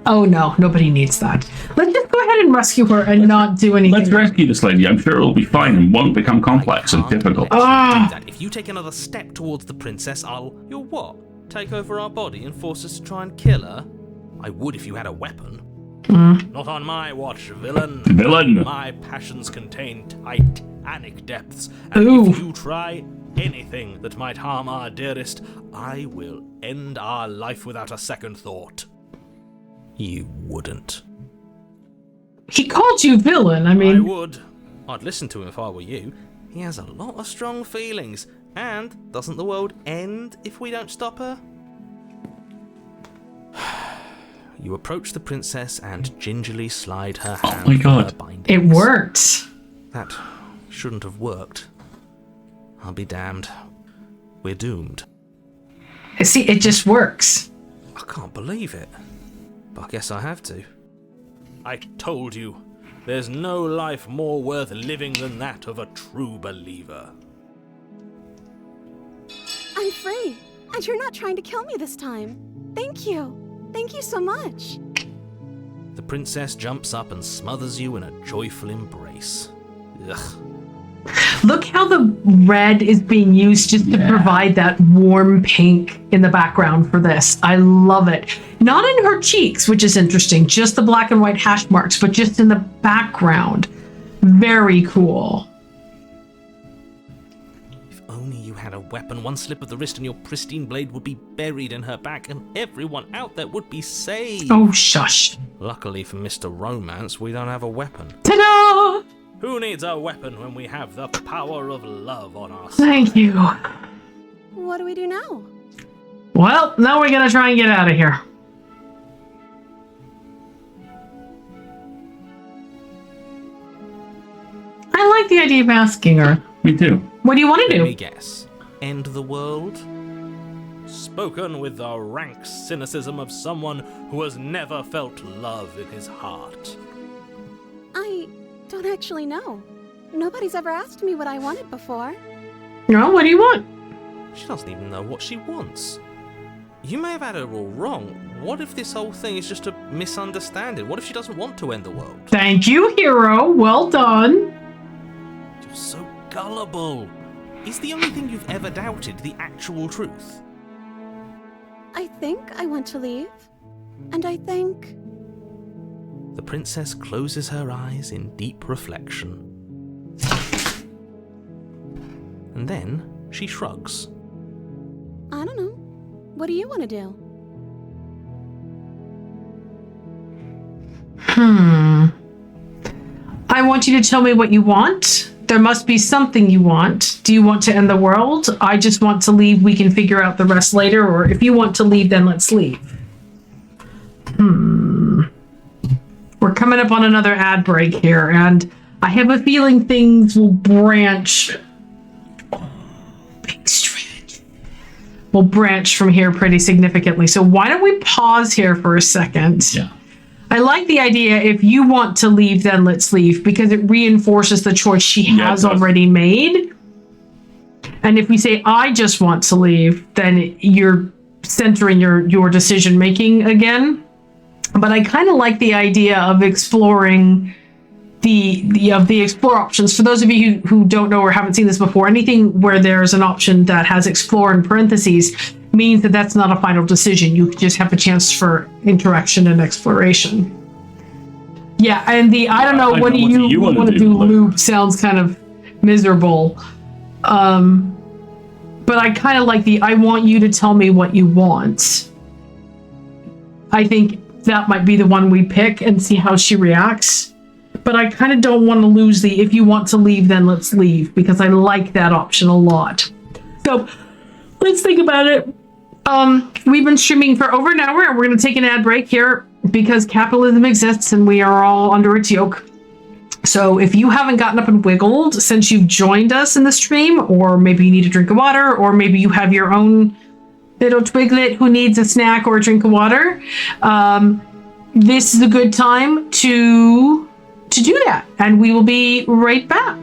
Oh no, nobody needs that. Let's just go ahead and rescue her and not do anything. Let's rescue this lady. I'm sure it'll be fine and won't become complex and difficult. Ah. That. If you take another step towards the princess, you'll what? Take over our body and force us to try and kill her? I would if you had a weapon. Not on my watch, villain. Villain. My passions contain titanic depths, and Ooh. if you try anything that might harm our dearest, I will end our life without a second thought. You wouldn't. He called you villain. I I mean, would. I'd listen to him if I were you. He has a lot of strong feelings. And doesn't the world end if we don't stop her? You approach the princess and gingerly slide her hand my through God. her bindings. it worked. That shouldn't have worked. I'll be damned. We're doomed. See, it just works. I can't believe it. But I guess I have to. I told you, there's no life more worth living than that of a true believer. I'm free, and you're not trying to kill me this time. Thank you. Thank you so much. The princess jumps up and smothers you in a joyful embrace. Ugh. Look how the red is being used just to provide that warm pink in the background for this. I love it. Not in her cheeks, which is interesting, just the black and white hash marks, but just in the background. Very cool. If only you had a weapon, one slip of the wrist and your pristine blade would be buried in her back and everyone out there would be saved. Oh, shush. Luckily for Mr. Romance, we don't have a weapon. Ta-da! Who needs a weapon when we have the power of love on our side? Thank you. What do we do now? Well, now we're gonna try and get out of here. I like the idea of asking her. Me too. What do you want to Let me do? guess. End the world? Spoken with the rank cynicism of someone who has never felt love in his heart. I don't actually know. Nobody's ever asked me what I wanted before. No, what do you want? She doesn't even know what she wants. You may have had her all wrong. What if this whole thing is just a misunderstanding? What if she doesn't want to end the world? Thank you, hero. Well done. You're so gullible. Is the only thing you've ever doubted the actual truth? I think I want to leave. And I think... The princess closes her eyes in deep reflection. And then she shrugs. I don't know. What do you want to do? I want you to tell me what you want. There must be something you want. Do you want to end the world? I just want to leave. We can figure out the rest later. Or if you want to leave, then let's leave. We're coming up on another ad break here, and I have a feeling things will branch. Big stretch. Will branch from here pretty significantly. So why don't we pause here for a second? Yeah. I like the idea, if you want to leave, then let's leave, because it reinforces the choice she has already made. And if we say, I just want to leave, then you're centering your decision making again. But I kind of like the idea of exploring the explore options. For those of you who don't know or haven't seen this before, anything where there's an option that has explore in parentheses means that that's not a final decision. You just have a chance for interaction and exploration. Yeah, and the I don't know, what do you want to do loop sounds kind of miserable. But I kind of like the I want you to tell me what you want. I think that might be the one we pick and see how she reacts. But I kind of don't want to lose the if you want to leave, then let's leave, because I like that option a lot. So let's think about it. We've been streaming for over an hour, and we're going to take an ad break here because capitalism exists and we are all under its yoke. So if you haven't gotten up and wiggled since you've joined us in the stream, or maybe you need a drink of water, or maybe you have your own little twiglet who needs a snack or a drink of water, this is a good time to do that. And we will be right back.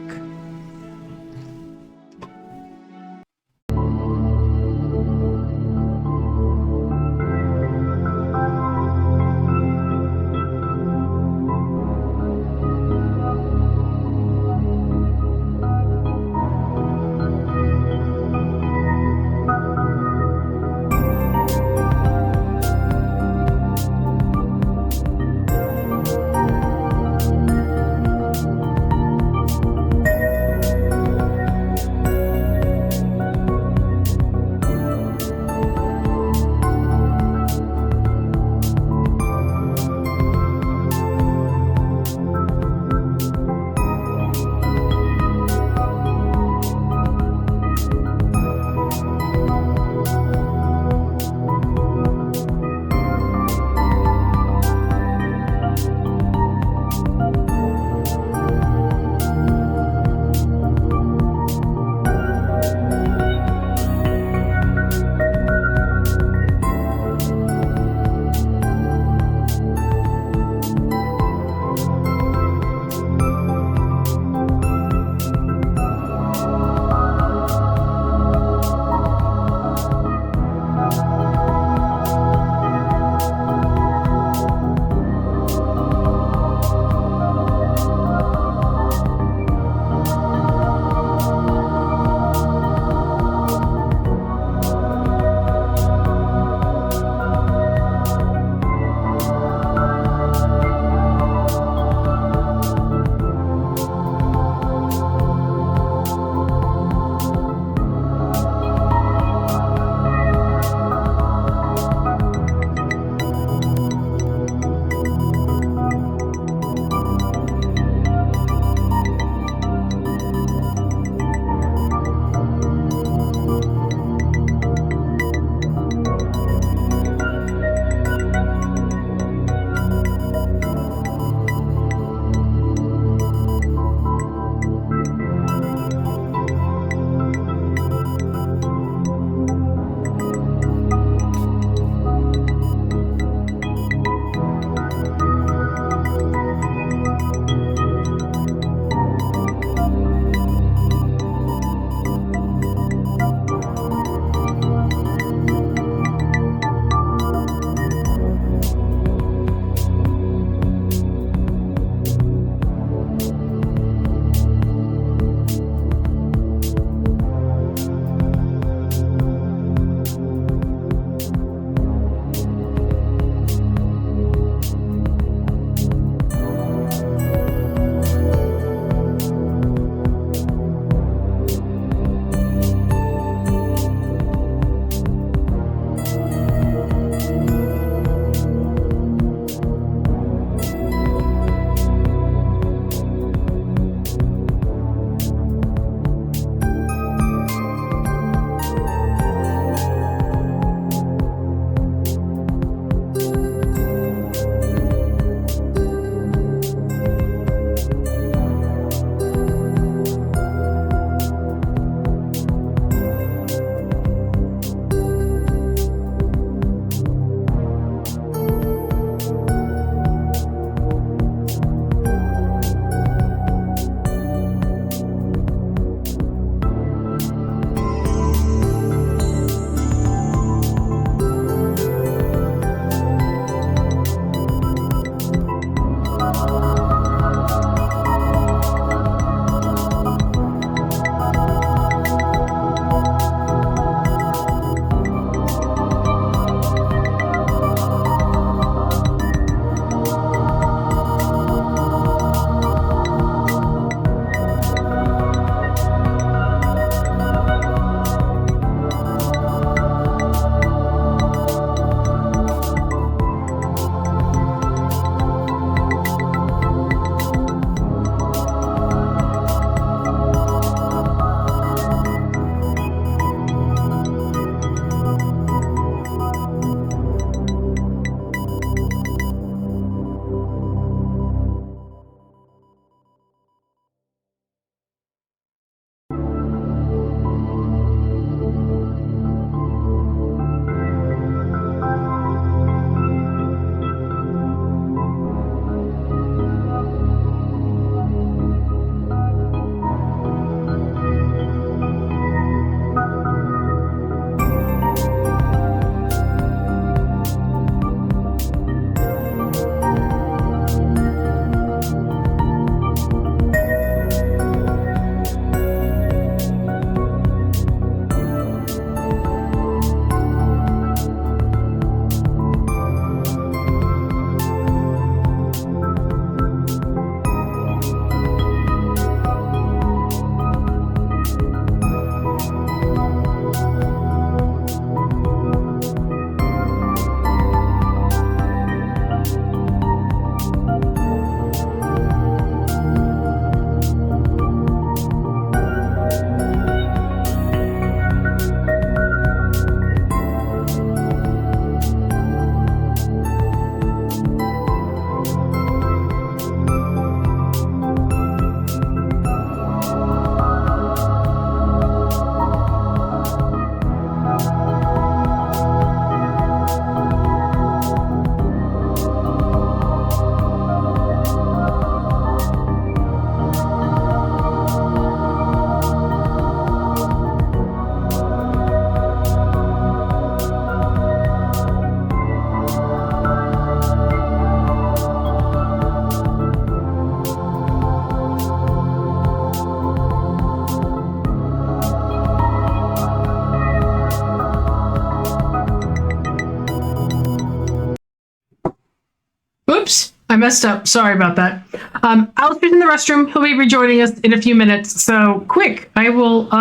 I messed up. Sorry about that. Alistair's in the restroom. He'll be rejoining us in a few minutes. So quick, I will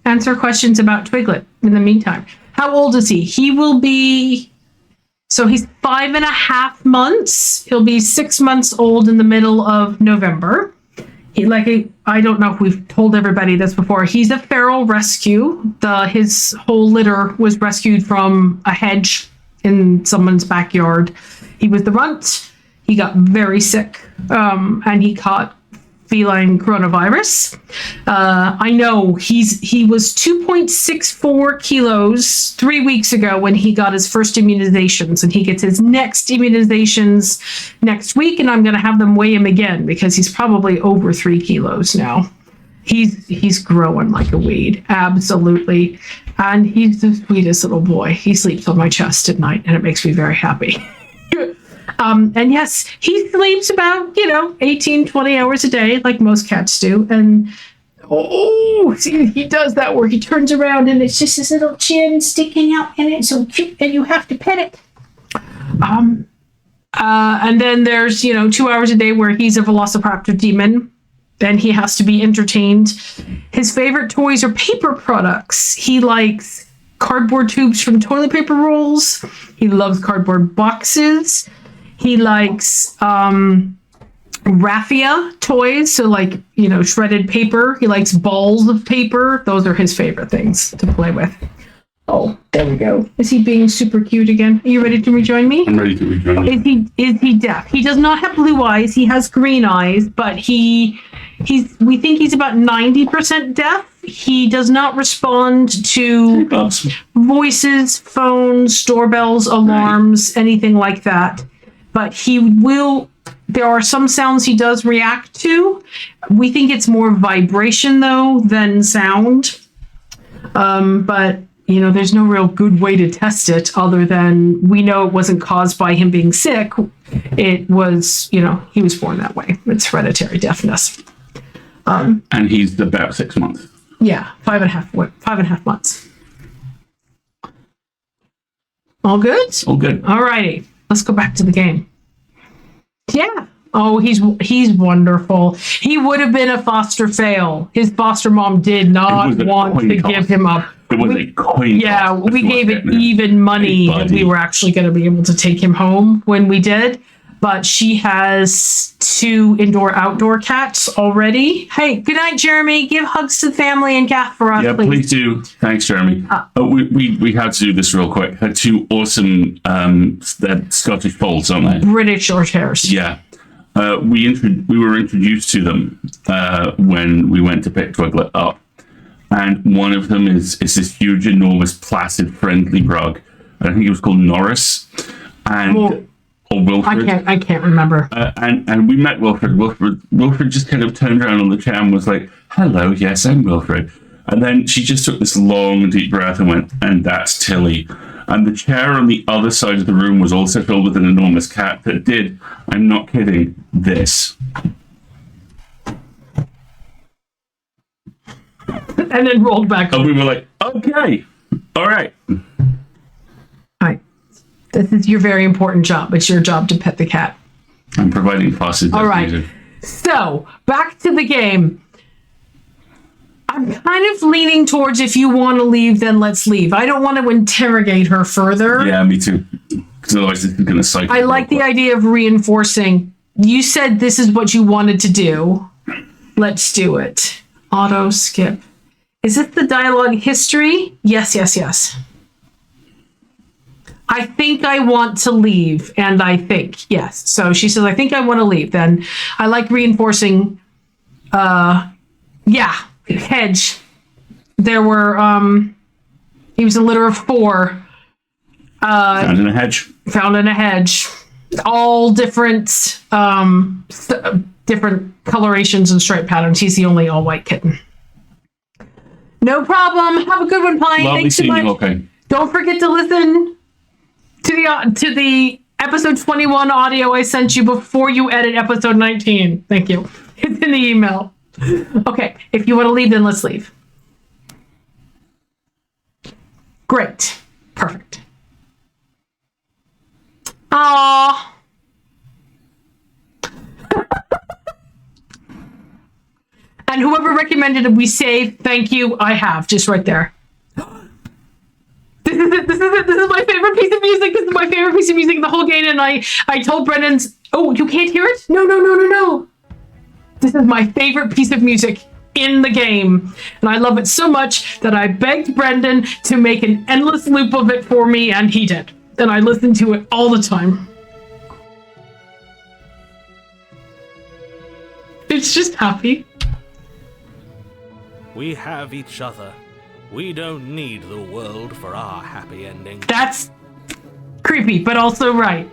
answer questions about Twiglet in the meantime. How old is he? He will be... So he's 5.5 months. He'll be 6 months old in the middle of November. I don't know if we've told everybody this before. He's a feral rescue. His whole litter was rescued from a hedge in someone's backyard. He was the runt. He got very sick, and he caught feline coronavirus. I know he was 2.64 kilos 3 weeks ago when he got his first immunizations, and he gets his next immunizations next week, and I'm going to have them weigh him again because he's probably over 3 kilos now. He's growing like a weed, absolutely, and he's the sweetest little boy. He sleeps on my chest at night, and it makes me very happy. And yes, he sleeps about, 18, 20 hours a day, like most cats do. And, see, he does that where he turns around and it's just his little chin sticking out and it's so cute and you have to pet it. And then there's, 2 hours a day where he's a velociraptor demon and he has to be entertained. His favorite toys are paper products. He likes cardboard tubes from toilet paper rolls. He loves cardboard boxes. He likes raffia toys, so shredded paper. He likes balls of paper. Those are his favorite things to play with. Oh, there we go. Is he being super cute again? Are you ready to rejoin me? I'm ready to rejoin you. Is he deaf? He does not have blue eyes. He has green eyes, but we think he's about 90% deaf. He does not respond to voices, phones, doorbells, alarms, anything like that. But there are some sounds he does react to. We think it's more vibration, though, than sound. But, there's no real good way to test it other than we know it wasn't caused by him being sick. It was, he was born that way. It's hereditary deafness. And he's about 6 months. Yeah, 5.5 months. All good? All good. All righty. Let's go back to the game. Yeah. Oh, he's wonderful. He would have been a foster fail. His foster mom did not want to give him up. It was a coin toss. Yeah, we gave it even money that we were actually going to be able to take him home when we did. But she has 2 indoor-outdoor cats already. Hey, good night, Jeremy. Give hugs to the family and Gaff for us, please. Yeah, please do. Thanks, Jeremy. We had to do this real quick. Had 2 awesome Scottish folds, aren't they? British short hairs. Yeah. We were introduced to them when we went to pick Twiglet up. And one of them is this huge, enormous, placid, friendly brug. I think it was called Norris. And... Or Wilfred. I can't remember. And we met Wilfred. Wilfred just kind of turned around on the chair and was like, "Hello, yes, I'm Wilfred." And then she just took this long, deep breath and went, "And that's Tilly." And the chair on the other side of the room was also filled with an enormous cat that did, I'm not kidding, this. And then rolled back. And we were like, okay, all right. This is your very important job. It's your job to pet the cat. I'm providing faucets. All right. So, back to the game. I'm kind of leaning towards if you want to leave, then let's leave. I don't want to interrogate her further. Yeah, me too. Because otherwise it's going to cycle. I like the idea of reinforcing. You said this is what you wanted to do. Let's do it. Auto skip. Is it the dialogue history? Yes. I think I want to leave, and I think, yes. So she says, I think I want to leave. Then I like reinforcing, hedge. There were, he was a litter of 4. Found in a hedge. All different, different colorations and stripe patterns. He's the only all-white kitten. No problem. Have a good one, Pine. Lovely Thanks so seeing much. you, okay. Don't forget to listen to the episode 21 audio I sent you before you edit episode 19. Thank you. It's in the email. Okay, if you want to leave, then let's leave. Great. Perfect. Aww. And whoever recommended we save, thank you. I have, just right there. This is it. This is it. This is my favorite piece of music. This is my favorite piece of music in the whole game. And I told Brendan, oh, you can't hear it? No. This is my favorite piece of music in the game. And I love it so much that I begged Brendan to make an endless loop of it for me, and he did. And I listen to it all the time. It's just happy. We have each other. We don't need the world for our happy ending. That's creepy, but also right.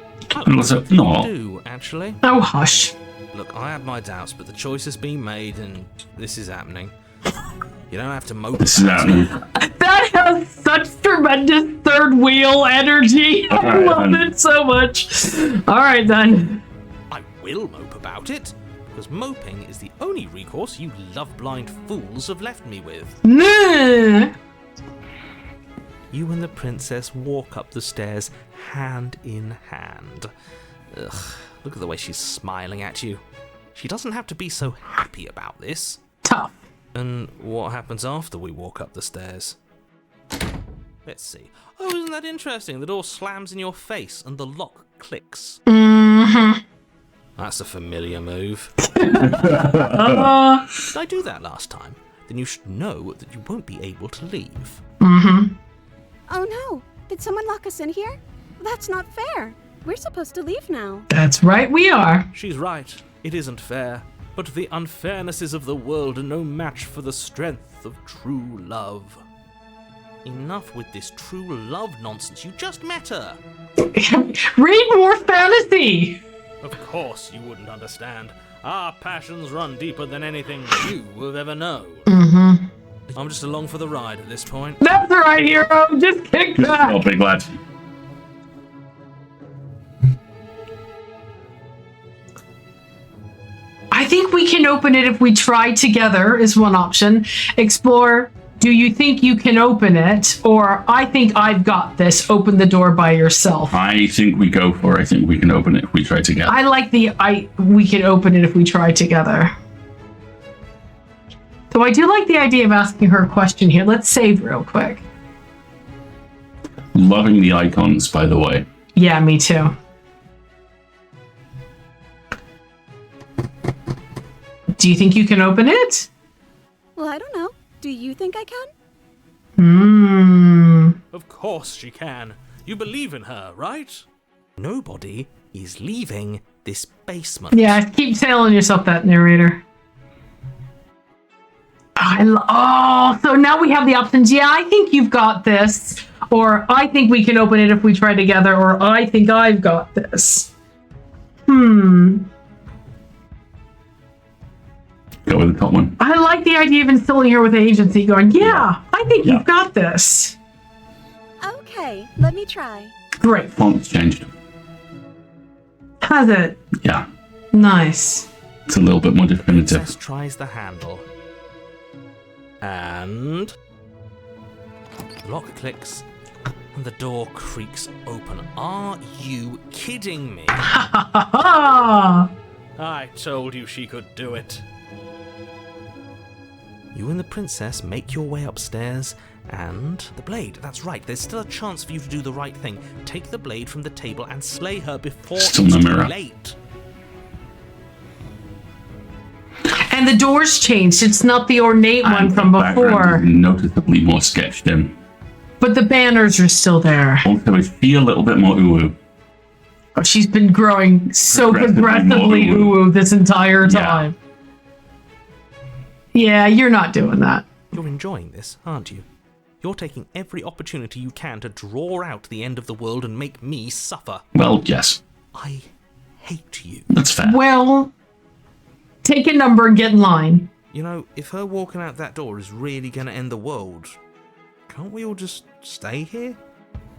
No. Do, actually. Oh, hush. Look, I have my doubts, but the choice has been made, and this is happening. You don't have to mope. This is happening. That has such tremendous third wheel energy. I love it so much. All right, then. I will mope about it, because moping is the only recourse you love-blind fools have left me with. Nah. You and the princess walk up the stairs hand in hand. Ugh, look at the way she's smiling at you. She doesn't have to be so happy about this. Tough. And what happens after we walk up the stairs? Let's see. Oh, isn't that interesting? The door slams in your face and the lock clicks. Mm-hmm. That's a familiar move. Did I do that last time? Then you should know that you won't be able to leave. Mm-hmm. Oh no! Did someone lock us in here? That's not fair. We're supposed to leave now. That's right, we are. She's right. It isn't fair. But the unfairnesses of the world are no match for the strength of true love. Enough with this true love nonsense. You just met her. Read more fantasy. Of course you wouldn't understand. Our passions run deeper than anything you have ever known. Mm-hmm. I'm just along for the ride at this point. That's right, hero. Just kick back. Oh, big lad. I think we can open it if we try together is one option. Explore, do you think you can open it? Or I think I've got this. Open the door by yourself. I think we go for it. I think we can open it if we try together. I like we can open it if we try together. So I do like the idea of asking her a question here. Let's save real quick. Loving the icons, by the way. Yeah, me too. Do you think you can open it? Well, I don't know. Do you think I can? Of course she can. You believe in her, right? Nobody is leaving this basement. Yeah, keep telling yourself that, narrator. So now we have the options. Yeah, I think you've got this. Or I think we can open it if we try together. Or I think I've got this. Go with the top one. I like the idea of instilling her with agency, going, yeah, I think you've got this. Okay, let me try. Great. Font's changed. Has it? Yeah. Nice. It's a little bit more definitive. Princess tries the handle. And the lock clicks and the door creaks open. Are you kidding me? Ha ha ha! I told you she could do it. You and the princess make your way upstairs, and the blade. That's right, there's still a chance for you to do the right thing. Take the blade from the table and slay her before it's Still no too mirror. late. And the door's changed. It's not the ornate one And from the background before. is noticeably more sketched in. But the banners are still there. Also, I feel a little bit more ooh. Oh, she's been growing so Progressively progressively more ooh this entire time. Yeah, you're not doing that. You're enjoying this, aren't you? You're taking every opportunity you can to draw out the end of the world and make me suffer. Well, yes. I hate you. That's fair. Well, take a number and get in line. You know, if her walking out that door is really going to end the world, can't we all just stay here?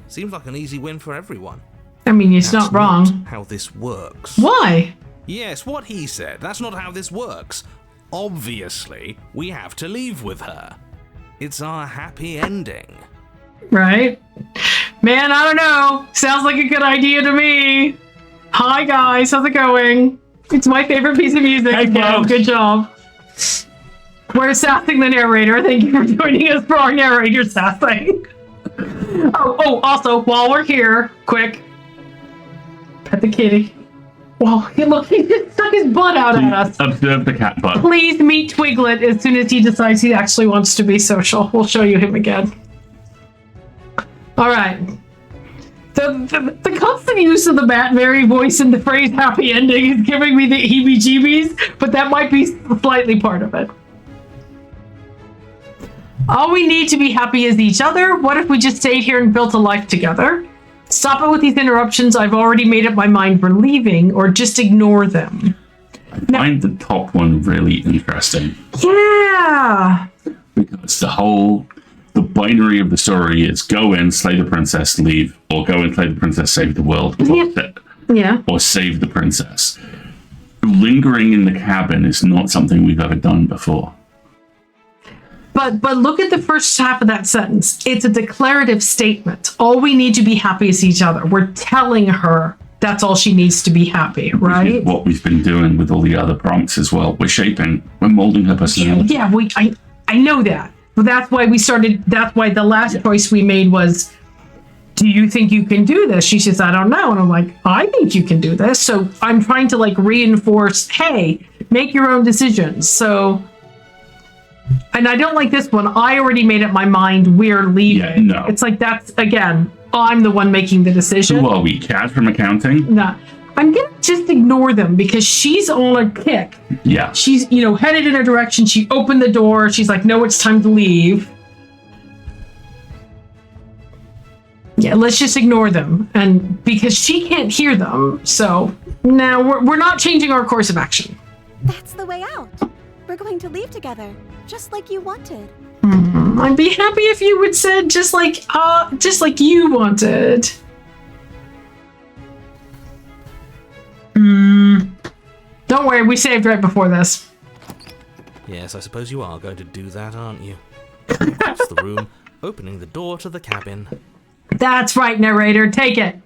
Seems like an easy win for everyone. I mean, it's That's not wrong. how this works. Why? Yes, what he said. That's not how this works. Obviously, we have to leave with her. It's our happy ending. Right? Man, I don't know. Sounds like a good idea to me. Hi, guys. How's it going? It's my favorite piece of music. Hey, again. folks. Good job. We're sassing the narrator. Thank you for joining us for our narrator sassing. Also, while we're here, quick, pet the kitty. Well, he just stuck his butt out at us. Observe the cat butt. Please meet Twiglet as soon as he decides he actually wants to be social. We'll show you him again. All right. The constant use of the Matt Mary voice in the phrase happy ending is giving me the heebie-jeebies, but that might be slightly part of it. All we need to be happy is each other. What if we just stayed here and built a life together? Stop it with these interruptions. I've already made up my mind for leaving, or just ignore them. I find the top one really interesting. Yeah. Because the binary of the story is go in, slay the princess, leave, or go and slay the princess, save the world, or save the princess. Lingering in the cabin is not something we've ever done before. But look at the first half of that sentence. It's a declarative statement. All we need to be happy is each other. We're telling her that's all she needs to be happy, right? Which is what we've been doing with all the other prompts as well. We're molding her personality. Yeah, I know that. But that's why the last choice we made was, do you think you can do this? She says, I don't know. And I'm like, I think you can do this. So I'm trying to reinforce, hey, make your own decisions. So, and I don't like this one. I already made up my mind. We're leaving. Yeah, no. It's like, that's, again, I'm the one making the decision. Who are we? Cat from accounting? No. I'm going to just ignore them because she's on a kick. Yeah. She's, headed in a direction. She opened the door. She's like, no, it's time to leave. Yeah, let's just ignore them. And because she can't hear them. So now we're not changing our course of action. That's the way out. We're going to leave together, just like you wanted. I'd be happy if you would said just like you wanted. Don't worry, we saved right before this. Yes, I suppose you are going to do that, aren't you? Across the room, opening the door to the cabin. That's right, narrator. Take it.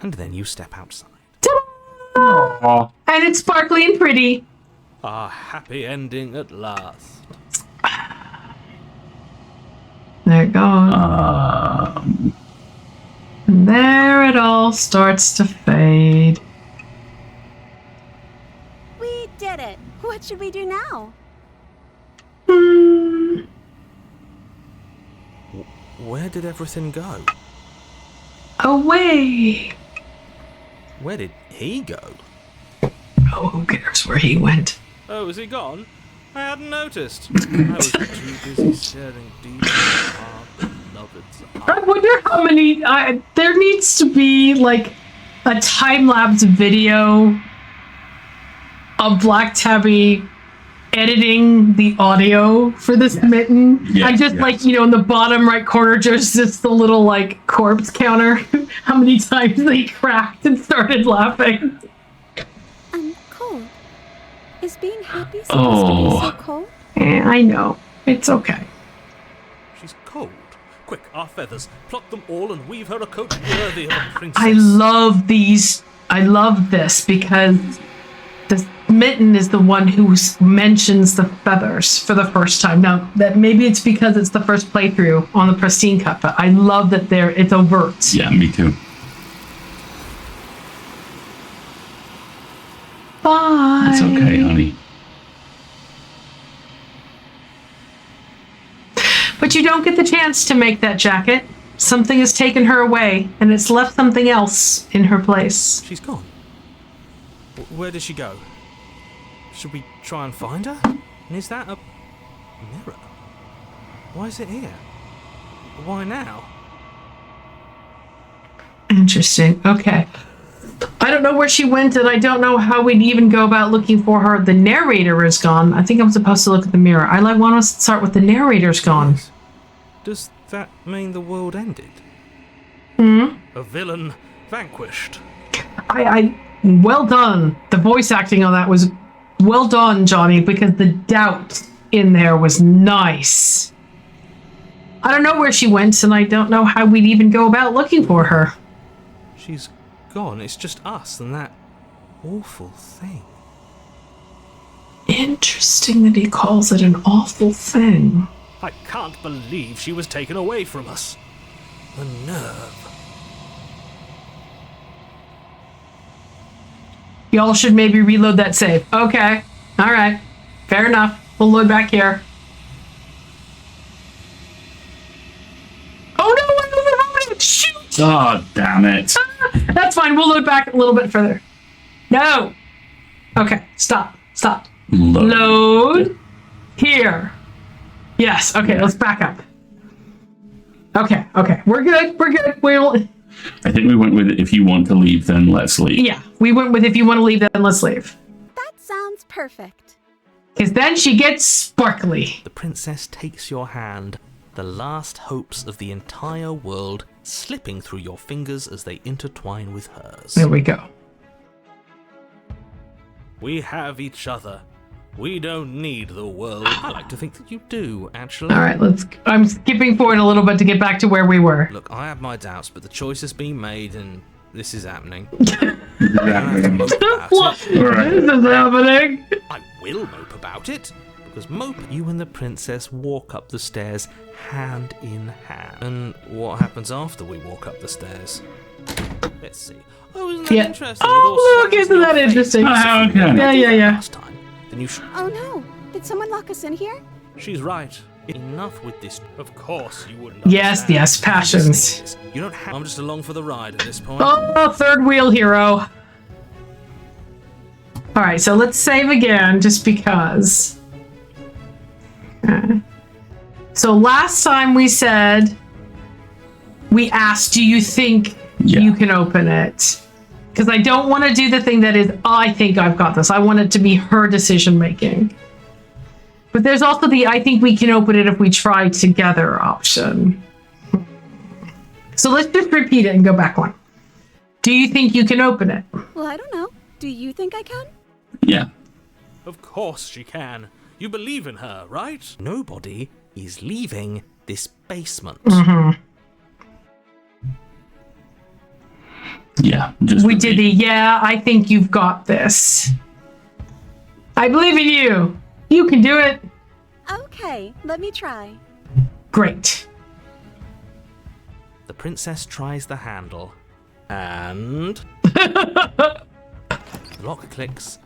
And then you step outside. Ta-da! And it's sparkly and pretty. A happy ending at last. There it goes. And there it all starts to fade. We did it. What should we do now? Where did everything go? Away. Where did he go? Oh, who cares where he went? Oh, is he gone? I hadn't noticed. I was too busy staring deep into our beloved's I eyes. wonder how many... there needs to be, a time-lapse video of Black Tabby editing the audio for this mitten. Yes, And just, yes. in the bottom right corner, just the little, corpse counter. How many times they cracked and started laughing. I'm cold. Is being happy supposed to be so cold? I know. It's okay. She's cold. Quick, our feathers. Pluck them all and weave her a coat worthy of a princess. I love these. I love this because the mitten is the one who mentions the feathers for the first time. Now, that maybe it's because it's the first playthrough on the Pristine Cut, but I love that it's overt. Yeah, me too. Bye. It's okay, honey. But you don't get the chance to make that jacket. Something has taken her away, and it's left something else in her place. She's gone. Where did she go? Should we try and find her? And is that a mirror? Why is it here? Why now? Interesting. Okay. I don't know where she went, and I don't know how we'd even go about looking for her. The narrator is gone. I think I'm supposed to look at the mirror. I want to start with the narrator's gone. Does that mean the world ended? A villain vanquished. Well done. The voice acting on that was well done, Johnny, because the doubt in there was nice. I don't know where she went, and I don't know how we'd even go about looking for her. She's gone. It's just us and that awful thing. Interesting that he calls it an awful thing. I can't believe she was taken away from us. The nerve. Y'all should maybe reload that save. Okay. All right. Fair enough. We'll load back here. Oh no, I overloaded! Shoot! Oh, damn it. That's fine. We'll load back a little bit further. No. Okay. Stop. Load. Here. Yes. Okay. Let's back up. Okay. We're good. We'll. I think we went with if you want to leave, then let's leave. Yeah. We went with if you want to leave, then let's leave. That sounds perfect. Because then she gets sparkly. The princess takes your hand, the last hopes of the entire world slipping through your fingers as they intertwine with hers. There we go. We have each other. We don't need the world. I like to think that you do, actually. All right. I'm skipping forward a little bit to get back to where we were. Look, I have my doubts, but the choice has been made and this is happening. Exactly. What is happening? I will mope about it, because you and the princess walk up the stairs hand in hand. And what happens after we walk up the stairs? Let's see. Oh, isn't that interesting? Oh, look, isn't that interesting? Oh, okay. Yeah. Last time, then you should... Oh no, did someone lock us in here? She's right. Enough with this. Of course you wouldn't. Yes, passions. You don't have... I'm just along for the ride at this point. Oh, third wheel hero. All right, so let's save again, just because. Okay. So last time we asked, do you think you can open it? Because I don't want to do the thing that is, I think I've got this. I want it to be her decision making. But there's also the, I think we can open it if we try together option. So let's just repeat it and go back one. Do you think you can open it? Well, I don't know. Do you think I can? Yeah. Of course she can. You believe in her, right? Nobody is leaving this basement. Mm-hmm. Yeah. We did I think you've got this. I believe in you. You can do it. Okay, let me try. Great. The princess tries the handle, and... lock clicks,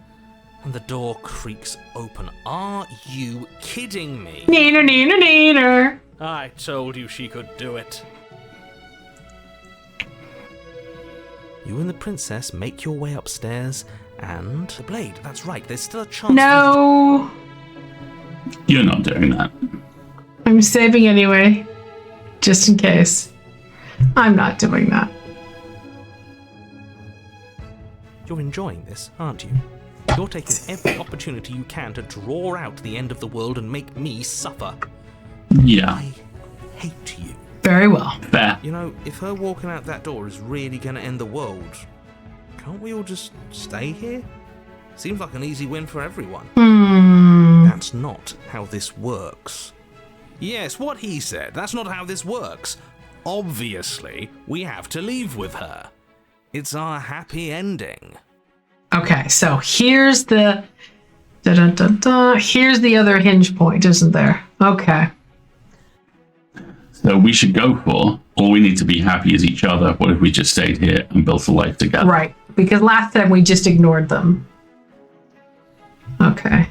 and the door creaks open. Are you kidding me? Neener. I told you she could do it. You and the princess make your way upstairs, and... the blade, that's right, there's still a chance... No. You're not doing that. I'm saving anyway. Just in case. I'm not doing that. You're enjoying this, aren't you? You're taking every opportunity you can to draw out the end of the world and make me suffer. Yeah. I hate you. Very well. Fair. You know, if her walking out that door is really going to end the world, can't we all just stay here? Seems like an easy win for everyone. That's not how this works. Yes, what he said. That's not how this works. Obviously, we have to leave with her. It's our happy ending. Okay, so here's the... Here's the other hinge point, isn't there? Okay. So we should go for, all we need to be happy is each other. What if we just stayed here and built a life together? Right, because last time we just ignored them. Okay.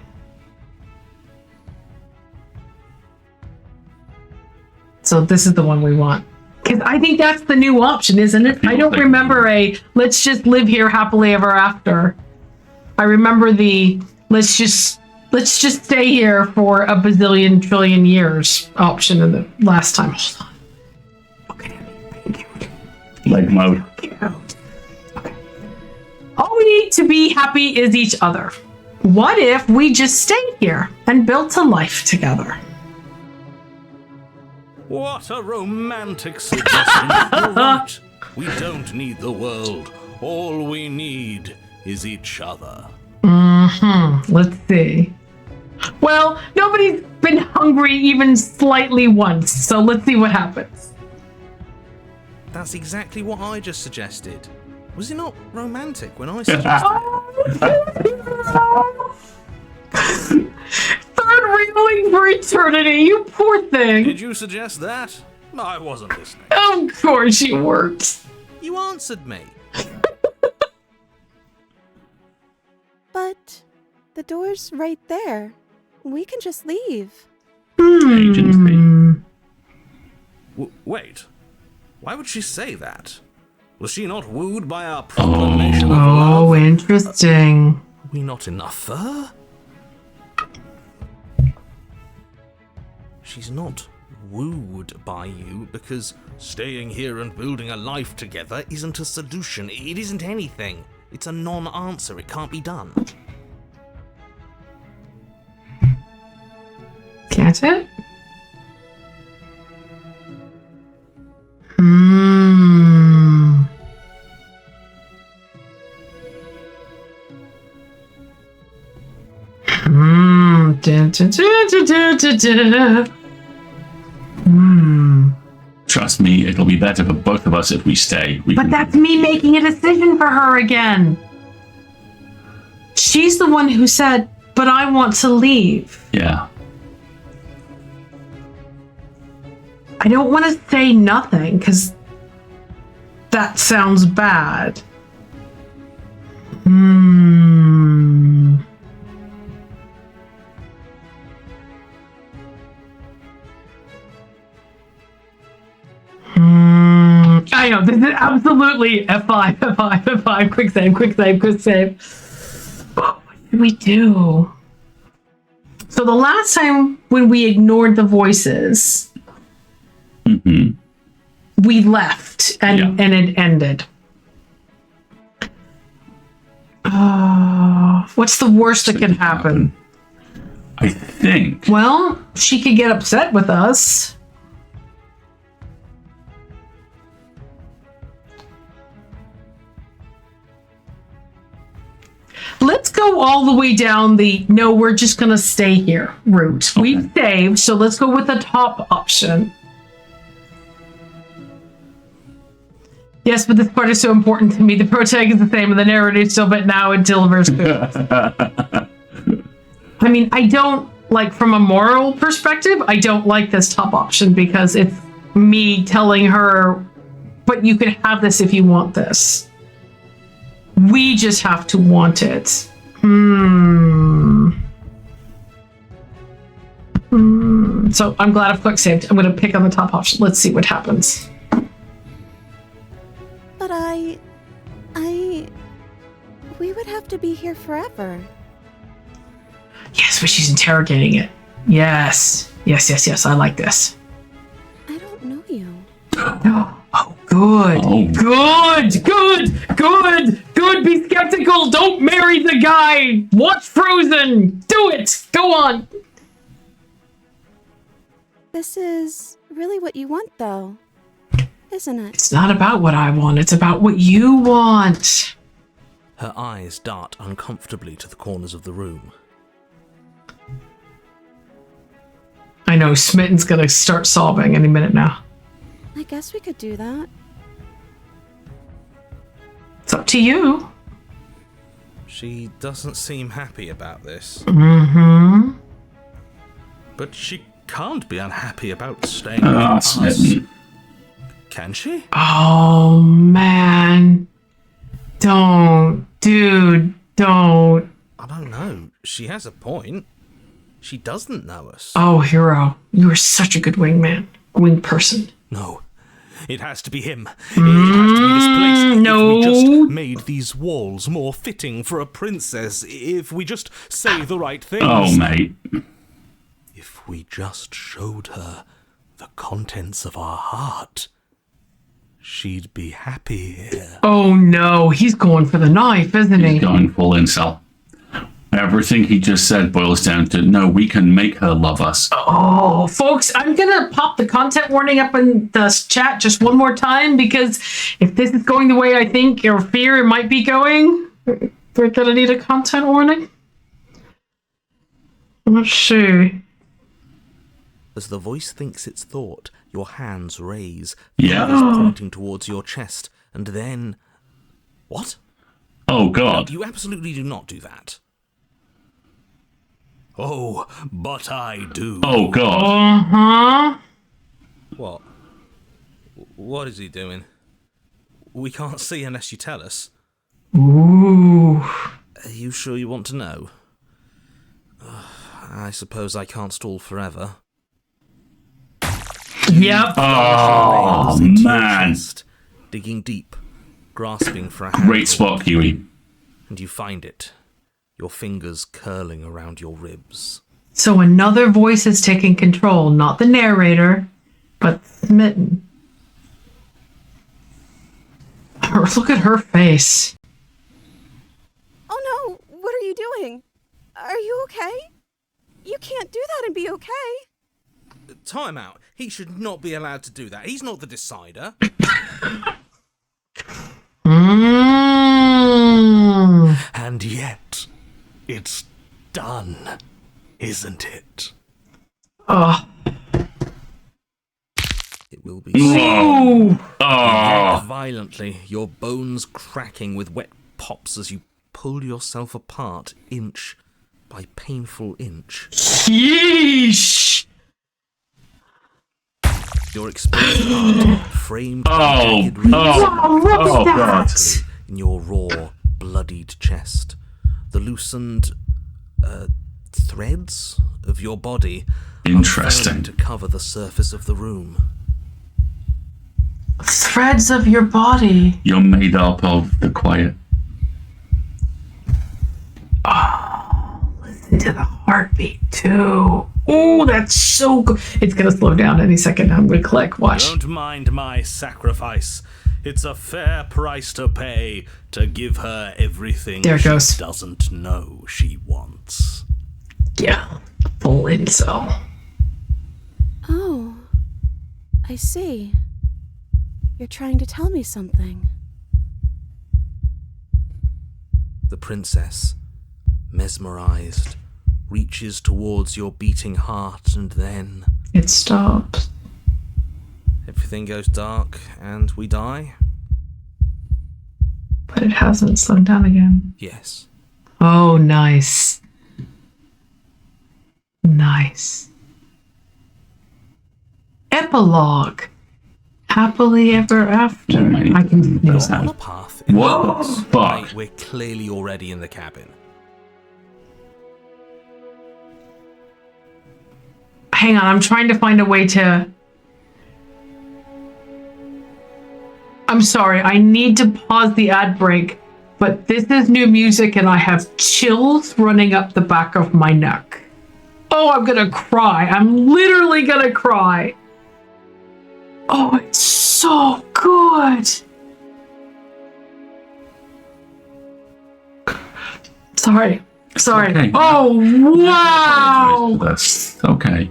So this is the one we want. Because I think that's the new option, isn't it? I don't remember let's just live here happily ever after. I remember the let's just stay here for a bazillion trillion years option in the last time. Hold on. Okay. Like mode. Okay. All we need to be happy is each other. What if we just stayed here and built a life together? What a romantic suggestion. You're right. We don't need the world. All we need is each other. Let's see. Well, nobody's been hungry even slightly once, so let's see what happens. That's exactly what I just suggested. Was it not romantic when I suggested it? Third railing for eternity, you poor thing. Did you suggest that? I wasn't listening. Of course you weren't. You answered me. But the door's right there. We can just leave. Agency. Wait. Why would she say that? Was she not wooed by our proclamation of love? Oh, interesting. Are we not enough for her? She's not wooed by you because staying here and building a life together isn't a solution. It isn't anything. It's a non-answer. It can't be done. Can't it? Dun, dun, dun, dun, dun, dun, dun. Trust me, it'll be better for both of us if we stay. But that's me making a decision for her again. She's the one who said, but I want to leave. Yeah. I don't want to say nothing because that sounds bad. I know, this is absolutely F5, F5, F5, quick save, quick save, quick save. What did we do? So the last time when we ignored the voices, we left and it ended. What's the worst that can happen? I think. Well, she could get upset with us. Let's go all the way down the no, we're just going to stay here route. Okay. We've saved, so let's go with the top option. Yes, but this part is so important to me. The protagonist is the same and the narrative still, but now it delivers food. I mean, I don't, like, from a moral perspective, I don't like this top option because it's me telling her, but you can have this if you want this. We just have to want it. So I'm glad I've quick saved. I'm going to pick on the top option. Let's see what happens. But we would have to be here forever. Yes, but she's interrogating it. Yes. Yes. I like this. I don't know you. Oh, good. Oh. Good. Be skeptical. Don't marry the guy. Watch Frozen. Do it. Go on. This is really what you want, though, isn't it? It's not about what I want. It's about what you want. Her eyes dart uncomfortably to the corners of the room. I know Smitten's going to start sobbing any minute now. I guess we could do that. It's up to you. She doesn't seem happy about this. But she can't be unhappy about staying with us. Smitten. Can she? Oh, man. Don't. Dude, don't. I don't know. She has a point. She doesn't know us. Oh, hero. You are such a good wingman. Wing person. No. It has to be him. It has to be this place. No. If we just made these walls more fitting for a princess, if we just say the right things. Oh, mate. If we just showed her the contents of our heart, she'd be happy here. Oh, no. He's going for the knife, isn't he? He's going full incel. Everything he just said boils down to, no, we can make her love us. Oh, folks, I'm going to pop the content warning up in the chat just one more time because if this is going the way I think or fear it might be going, we're going to need a content warning. Let's see. As the voice thinks its thought, your hands raise, Yeah. fingers pointing towards your chest, and then... What? Oh, God. You absolutely do not do that. Oh, but I do. Oh, God. Uh-huh. What? What is he doing? We can't see unless you tell us. Ooh. Are you sure you want to know? I suppose I can't stall forever. Yep. Oh, Into your man. chest, digging deep, grasping for a Great handle, spot, Kiwi. and you find it. Your fingers curling around your ribs. So another voice is taking control, not the narrator, but Smitten. Look at her face. Oh no, what are you doing? Are you okay? You can't do that and be okay. Time out. He should not be allowed to do that. He's not the decider. And yet, it's done, isn't it? Oh. It will be. Ooh. Oh. Violently, your bones cracking with wet pops as you pull yourself apart inch by painful inch. Yeesh. Your exposed heart framed by Oh. jagged ribs Wow, look Oh, at God. that. in your raw, bloodied chest. The loosened threads of your body Interesting. unfurling to cover the surface of the room. Threads of your body. You're made up of the quiet. Listen to the heartbeat, too. Oh, that's so good. It's going to slow down any second. I'm going to click. Watch. Don't mind my sacrifice. It's a fair price to pay to give her everything There it she goes. doesn't know she wants. Yeah. Full incel. Oh, I see. You're trying to tell me something. The princess, mesmerized, reaches towards your beating heart, and then It stops. everything goes dark and we die? But it hasn't slowed down again. Yes. Oh, nice. Nice. Epilogue. Happily ever after. Oh my I can feel goodness. it. On a path in What the the woods. fuck? Right, we're clearly already in the cabin. Hang on, I'm trying to find a way to... I'm sorry, I need to pause the ad break, but this is new music and I have chills running up the back of my neck. Oh, I'm gonna cry. I'm literally gonna cry. Oh, it's so good. Sorry. Okay. Oh, wow. That's okay.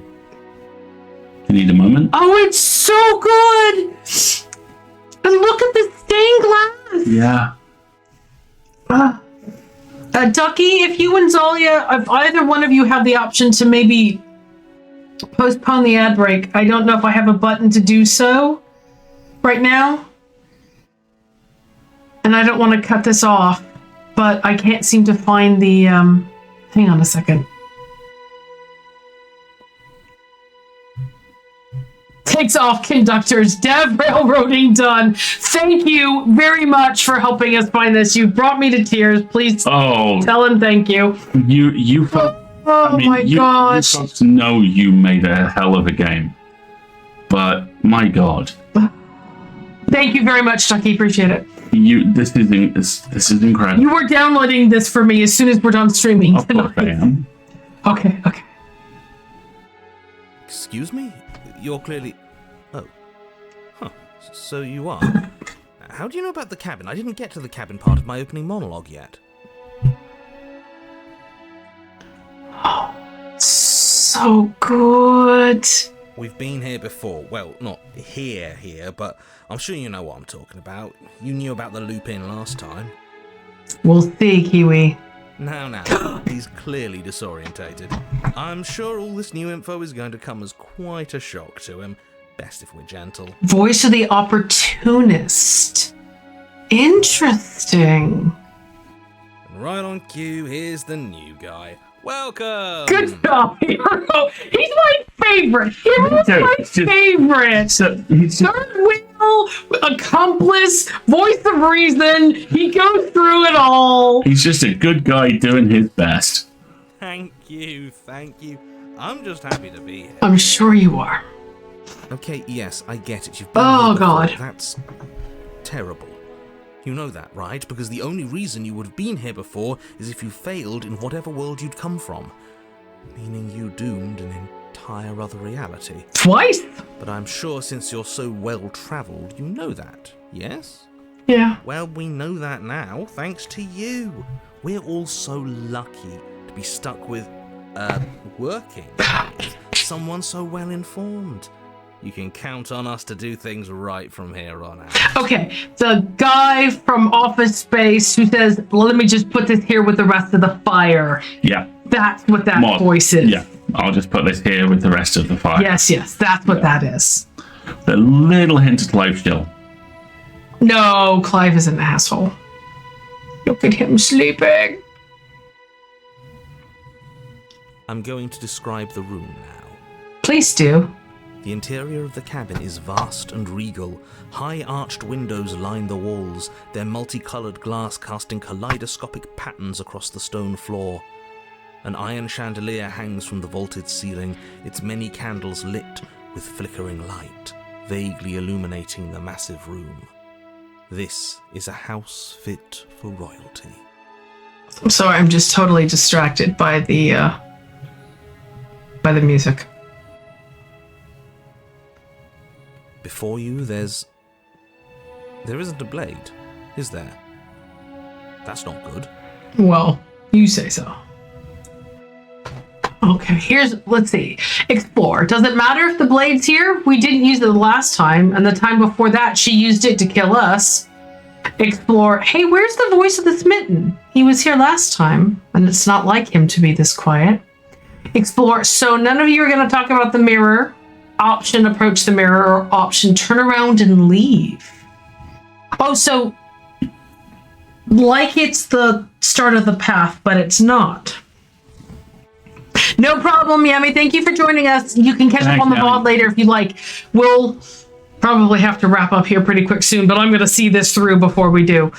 You need a moment? Oh, it's so good. And look at the stained glass. Yeah. Ducky, if you and Zalia, if either one of you have the option to maybe postpone the ad break, I don't know if I have a button to do so right now. And I don't want to cut this off, but I can't seem to find the, hang on a second. Takes off, conductors. Dev railroading done. Thank you very much for helping us find this. You brought me to tears. Please Oh, tell him thank you. you folks, Oh my you gosh. folks know you made a hell of a game. But my God, Thank you very much, Ducky. Appreciate it. this is incredible. You were downloading this for me as soon as we're done streaming. Of course I am. Okay. Excuse me? You're clearly... Oh. Huh. So you are. How do you know about the cabin? I didn't get to the cabin part of my opening monologue yet. So good. We've been here before. Well, not here, but I'm sure you know what I'm talking about. You knew about the loop-in last time. We'll see, Kiwi. Now, he's clearly disorientated. I'm sure all this new info is going to come as quite a shock to him. Best if we're gentle. Voice of the opportunist. Interesting. And right on cue, here's the new guy. Welcome! Good job, Hero. He's my favorite. Hero's Okay, my it's just- favorite. So he's just, Third wheel, accomplice, voice of reason. He goes through it all. he's just a good guy doing his best. Thank you, thank you. I'm just happy to be here. I'm sure you are. Okay, yes, I get it. You've been Oh, here before. God. That's terrible. You know that, right? Because the only reason you would have been here before is if you failed in whatever world you'd come from. Meaning you doomed an entire other reality. Twice? But I'm sure since you're so well-travelled, you know that, yes? Yeah. Well, we know that now, thanks to you. We're all so lucky to be stuck with, working with someone so well-informed. You can count on us to do things right from here on out. Okay, the guy from Office Space who says, well, let me just put this here with the rest of the fire. Yeah. That's what that Mod. voice is. Yeah. I'll just put this here with the rest of the fire. Yes, that's what that is. A little hint of Clive still. No, Clive is an asshole. Look at him sleeping. I'm going to describe the room now. Please do. The interior of the cabin is vast and regal. High arched windows line the walls, their multicolored glass casting kaleidoscopic patterns across the stone floor. An iron chandelier hangs from the vaulted ceiling, its many candles lit with flickering light, vaguely illuminating the massive room. This is a house fit for royalty. I'm sorry, I'm just totally distracted by the music. Before you, there isn't a blade, is there? That's not good. Well, you say so. Okay, let's see. Explore. Does it matter if the blade's here? We didn't use it the last time, and the time before that, she used it to kill us. Explore. Hey, where's the voice of the smitten? He was here last time, and it's not like him to be this quiet. Explore. So none of you are going to talk about the mirror. Option, approach the mirror, or option, turn around and leave. Oh, so like it's the start of the path, but it's not. No problem, Yami. Thank you for joining us. You can catch up on the VOD later if you like. We'll probably have to wrap up here pretty quick soon, but I'm going to see this through before we do.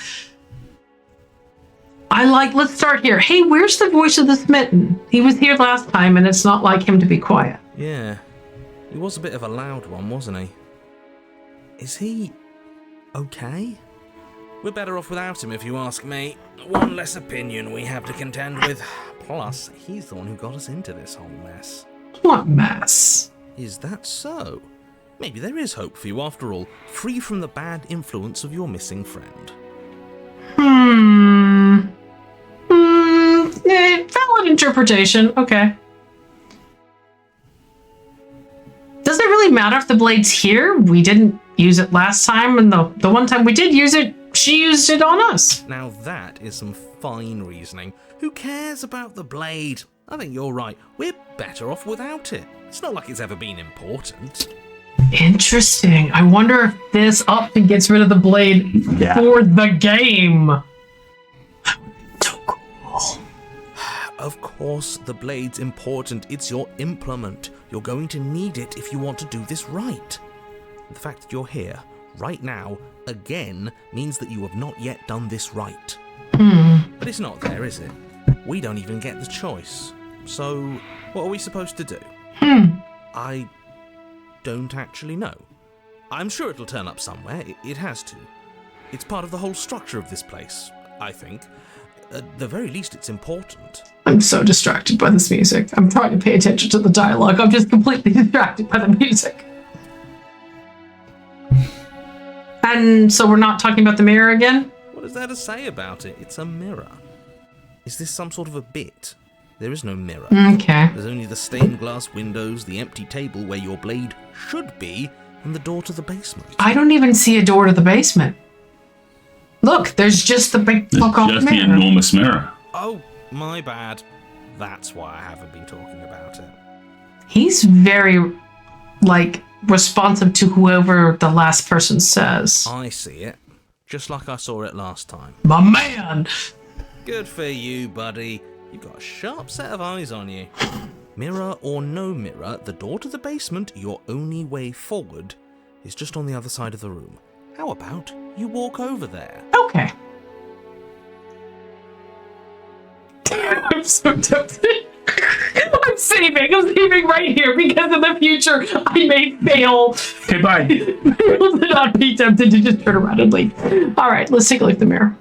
Let's start here. Hey, where's the voice of the smitten? He was here last time, and it's not like him to be quiet. Yeah, he was a bit of a loud one, wasn't he? Is he okay? We're better off without him, if you ask me. One less opinion we have to contend with. Plus, he's the one who got us into this whole mess. What mess? Is that so? Maybe there is hope for you after all, free from the bad influence of your missing friend. Valid interpretation. Okay. Does it really matter if the blade's here? We didn't use it last time, and the one time we did use it, she used it on us. Now that is some fine reasoning. Who cares about the blade? I think you're right. We're better off without it. It's not like it's ever been important. Interesting. I wonder if this option gets rid of the blade for the game. So cool. Of course, the blade's important. It's your implement. You're going to need it if you want to do this right. The fact that you're here, right now, again, means that you have not yet done this right. But it's not there, is it? We don't even get the choice. So, what are we supposed to do? I don't actually know. I'm sure it'll turn up somewhere. It has to. It's part of the whole structure of this place, I think. At the very least, it's important. I'm so distracted by this music. I'm trying to pay attention to the dialogue. I'm just completely distracted by the music. And so we're not talking about the mirror again? What is there to say about it? It's a mirror. Is this some sort of a bit? There is no mirror. Okay. There's only the stained glass windows, the empty table where your blade should be, and the door to the basement. I don't even see a door to the basement. Look, there's just the big fuck-off Just the mirror. enormous mirror. Oh, my bad. That's why I haven't been talking about it. He's very, responsive to whoever the last person says. I see it. Just like I saw it last time. My man! Good for you, buddy. You've got a sharp set of eyes on you. Mirror or no mirror, the door to the basement, your only way forward, is just on the other side of the room. How about you walk over there? Okay. I'm so tempted. I'm saving right here because in the future I may fail. Okay, bye. Fail to not be tempted to just turn around and leave. Alright, let's take a look at the mirror.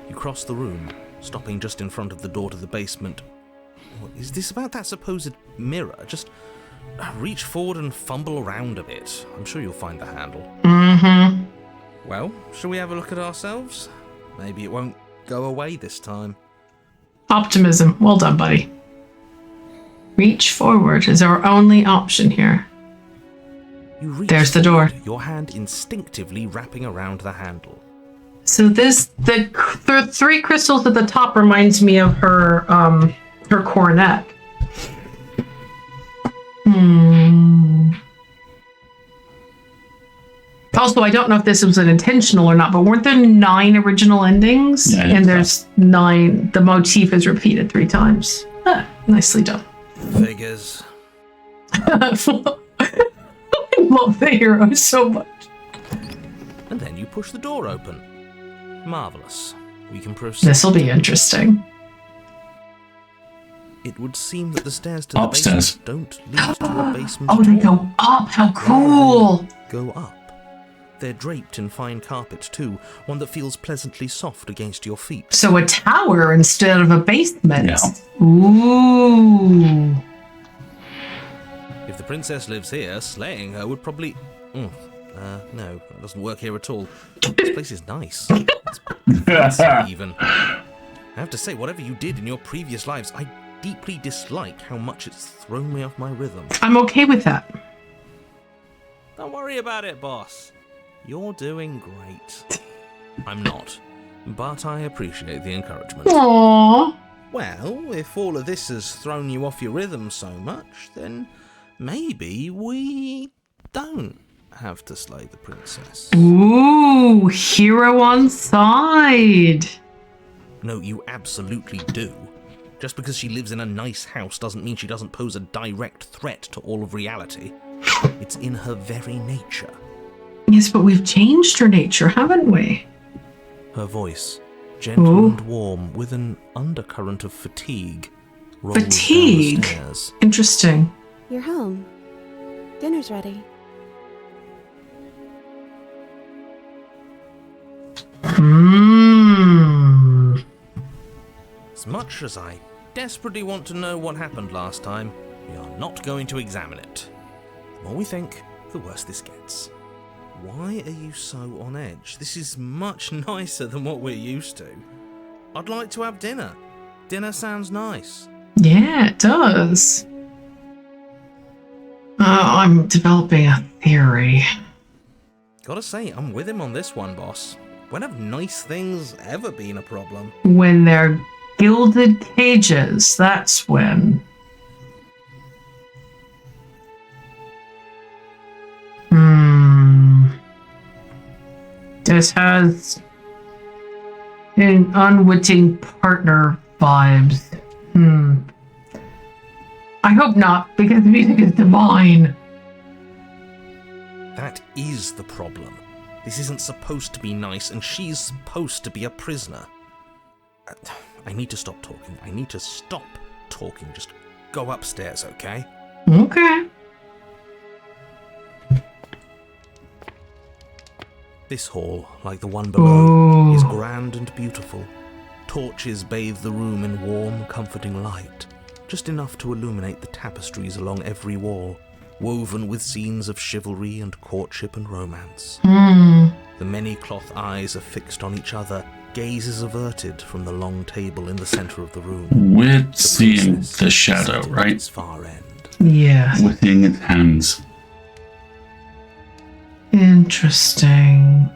You cross the room, stopping just in front of the door to the basement. What is this about that supposed mirror? Just reach forward and fumble around a bit. I'm sure you'll find the handle. Mm-hmm. Well, shall we have a look at ourselves? Maybe it won't go away this time. Optimism. Well done, buddy. Reach forward is our only option here. You reach There's the door. forward, your hand instinctively wrapping around the handle. So the three crystals at the top reminds me of her coronet. Also, I don't know if this was an intentional or not, but weren't there 9 original endings? Yeah, And there's 9. The motif is repeated 3 times. Ah, nicely done. Figures. I love the hero so much. And then you push the door open. Marvellous. We can proceed. This'll be interesting. It would seem that the stairs to the Upstairs. basement don't lead to a basement Oh, at they all. go up. How cool. Go up. They're draped in fine carpet too, one that feels pleasantly soft against your feet. So a tower instead of a basement. Yeah. Ooh. If the princess lives here, slaying her would probably... no, that doesn't work here at all. This place is nice. It's fancy even. I have to say, whatever you did in your previous lives, I deeply dislike how much it's thrown me off my rhythm. I'm okay with that. Don't worry about it, boss. You're doing great. I'm not, but I appreciate the encouragement. Aww. Well, if all of this has thrown you off your rhythm so much, then maybe we don't have to slay the princess. Ooh, hero on side. No, you absolutely do. Just because she lives in a nice house doesn't mean she doesn't pose a direct threat to all of reality. It's in her very nature. Yes, but we've changed her nature, haven't we? Her voice, gentle and warm, with an undercurrent of fatigue, rolls Fatigue? down the stairs. Interesting. You're home. Dinner's ready. As much as I desperately want to know what happened last time, we are not going to examine it. The more we think, the worse this gets. Why are you so on edge? This is much nicer than what we're used to. I'd like to have dinner. Dinner sounds nice. Yeah, it does. I'm developing a theory. Gotta say, I'm with him on this one, boss. When have nice things ever been a problem? When they're gilded cages, that's when. This has an unwitting partner vibes. I hope not, because the music is divine. That is the problem. This isn't supposed to be nice, and she's supposed to be a prisoner. I need to stop talking. I need to stop talking. Just go upstairs, okay? Okay. This hall, like the one below, Ooh. is grand and beautiful. Torches bathe the room in warm, comforting light, just enough to illuminate the tapestries along every wall, woven with scenes of chivalry and courtship and romance. The many cloth eyes are fixed on each other, gazes averted from the long table in the center of the room. We're seeing princess the shadow, seated at right? its far end. Yeah. We're seeing its hands. Interesting.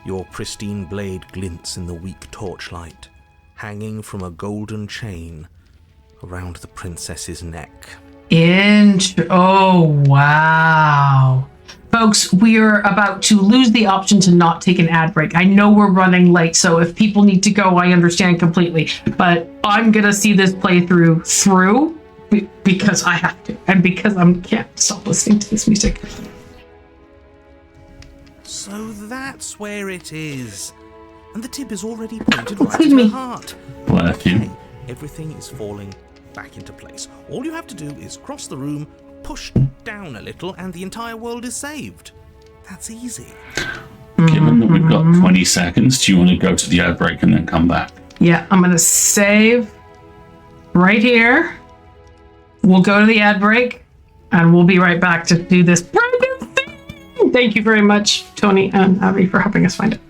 Your pristine blade glints in the weak torchlight, hanging from a golden chain around the princess's neck. Oh, wow. Folks, we are about to lose the option to not take an ad break. I know we're running late, so if people need to go, I understand completely. But I'm going to see this playthrough through because I have to, and because I can't stop listening to this music. So that's where it is. And the tip is already pointed right Excuse at me. her heart. Bless you. Okay, everything is falling back into place. All you have to do is cross the room, push down a little, and the entire world is saved. That's easy. Given that we've got 20 seconds, do you want to go to the ad break and then come back? Yeah, I'm going to save right here. We'll go to the ad break, and we'll be right back to do this brand new thing. Thank you very much, Tony and Abby, for helping us find it.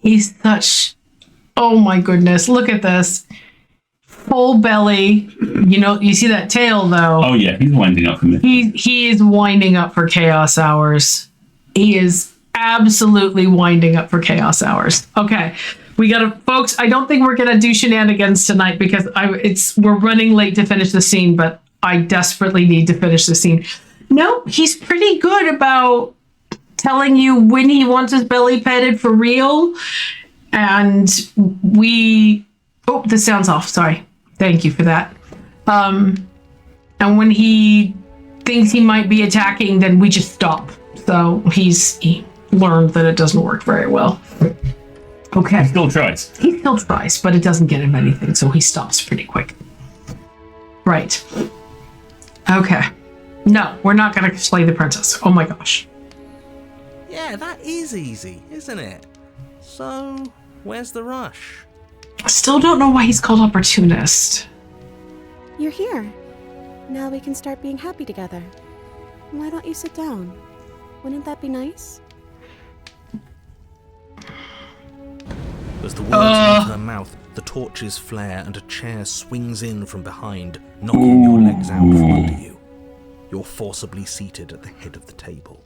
He's such, oh my goodness, look at this. Full belly. You know, you see that tail though. Oh yeah, he's winding up for me. He is winding up for chaos hours. He is absolutely winding up for chaos hours. Okay. We gotta, folks, I don't think we're gonna do shenanigans tonight because we're running late to finish the scene, but I desperately need to finish the scene. No, he's pretty good about telling you when he wants his belly petted for real. And the sound's off, sorry. Thank you for that. And when he thinks he might be attacking, then we just stop. So he learned that it doesn't work very well. Okay. He still tries. He still tries, but it doesn't get him anything, so he stops pretty quick. Right. Okay. No, we're not going to slay the princess. Oh my gosh. Yeah, that is easy, isn't it? So, where's the rush? I still don't know why he's called opportunist. You're here. Now we can start being happy together. Why don't you sit down? Wouldn't that be nice? As the words leave her mouth, the torches flare and a chair swings in from behind, knocking your legs out from under you. You're forcibly seated at the head of the table.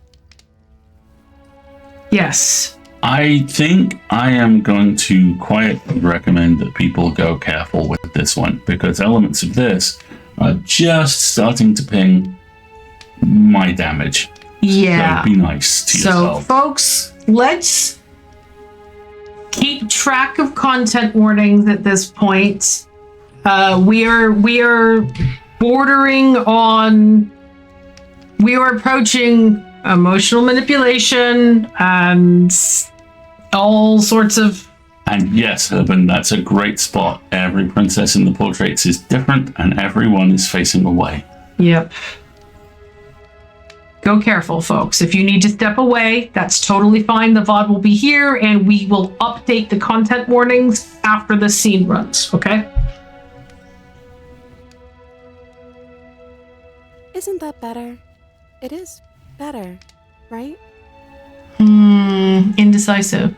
Yes. I think I am going to quietly recommend that people go careful with this one, because elements of this are just starting to ping my damage. Yeah. So be nice to yourself. So, folks, let's keep track of content warnings at this point. We are bordering on. We are approaching emotional manipulation and all sorts of. And yes, Urban, that's a great spot. Every princess in the portraits is different, and everyone is facing away. Yep. Go careful, folks. If you need to step away, that's totally fine. The VOD will be here, and we will update the content warnings after the scene runs, okay? Isn't that better? It is better, right? Indecisive.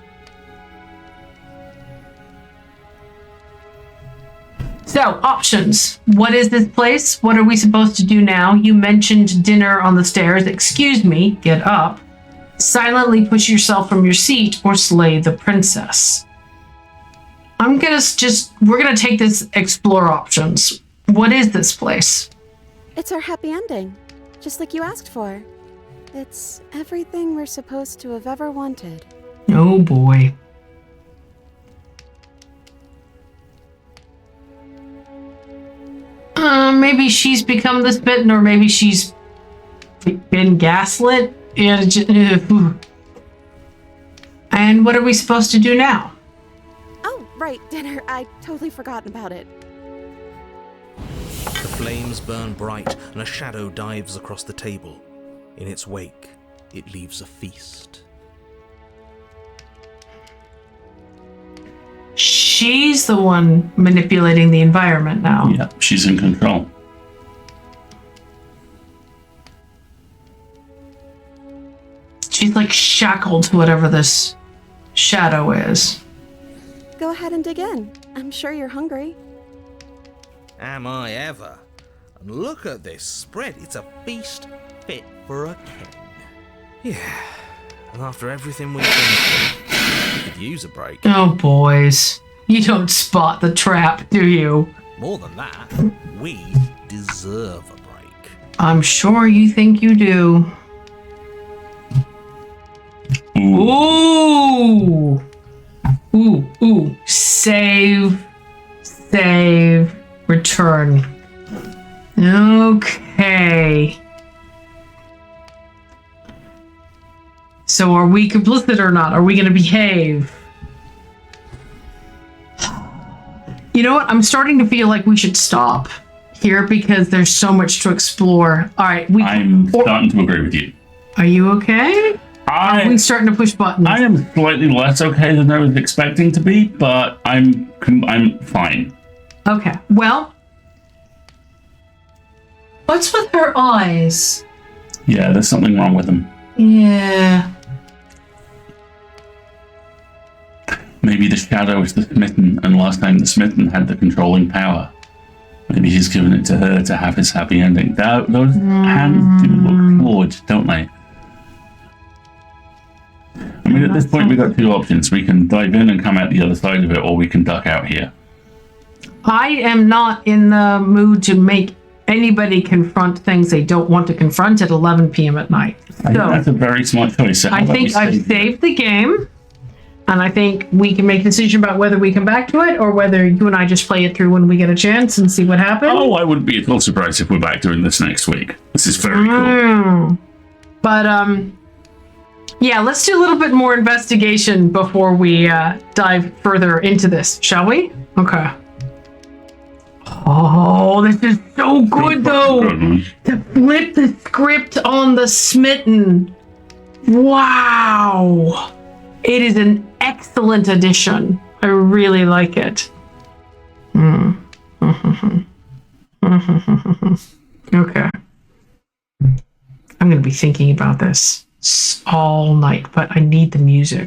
So, options. What is this place? What are we supposed to do now? You mentioned dinner on the stairs. Excuse me, get up. Silently push yourself from your seat or slay the princess. We're gonna take this explore options. What is this place? It's our happy ending, just like you asked for. It's everything we're supposed to have ever wanted. Oh boy. Maybe she's become the smitten, or maybe she's been gaslit. And what are we supposed to do now? Oh, right, dinner. I totally forgot about it. The flames burn bright and a shadow dives across the table. In its wake, it leaves a feast. She's the one manipulating the environment now. Yeah, she's in control. She's like shackled to whatever this shadow is. Go ahead and dig in. I'm sure you're hungry. Am I ever? And look at this spread. It's a feast fit for a king. Yeah, and after everything we've been through, we could use a break. Oh, boys. You don't spot the trap, do you? More than that, we deserve a break. I'm sure you think you do. Ooh! Ooh. Save, return. Okay. So are we complicit or not? Are we going to behave? You know what? I'm starting to feel like we should stop here because there's so much to explore. All right. I'm starting to agree with you. Are you okay? Are we starting to push buttons? I am slightly less okay than I was expecting to be, but I'm fine. Okay. Well, what's with her eyes? Yeah, there's something wrong with them. Yeah. Maybe the shadow is the smitten, and last time the smitten had the controlling power. Maybe he's given it to her to have his happy ending. Those hands do look flawed, don't they? I mean, at this point, we've got two options. We can dive in and come out the other side of it, or we can duck out here. I am not in the mood to make anybody confront things they don't want to confront at 11 p.m. at night. I think that's a very smart choice. So I think I've saved the game. And I think we can make a decision about whether we come back to it or whether you and I just play it through when we get a chance and see what happens. Oh, I wouldn't be at all surprised if we're back doing this next week. This is very cool. But, yeah, let's do a little bit more investigation before we dive further into this, shall we? Okay. Oh, this is so good, though. To flip the script on the smitten. Wow. It is an excellent addition. I really like it. Okay. I'm going to be thinking about this all night, but I need the music.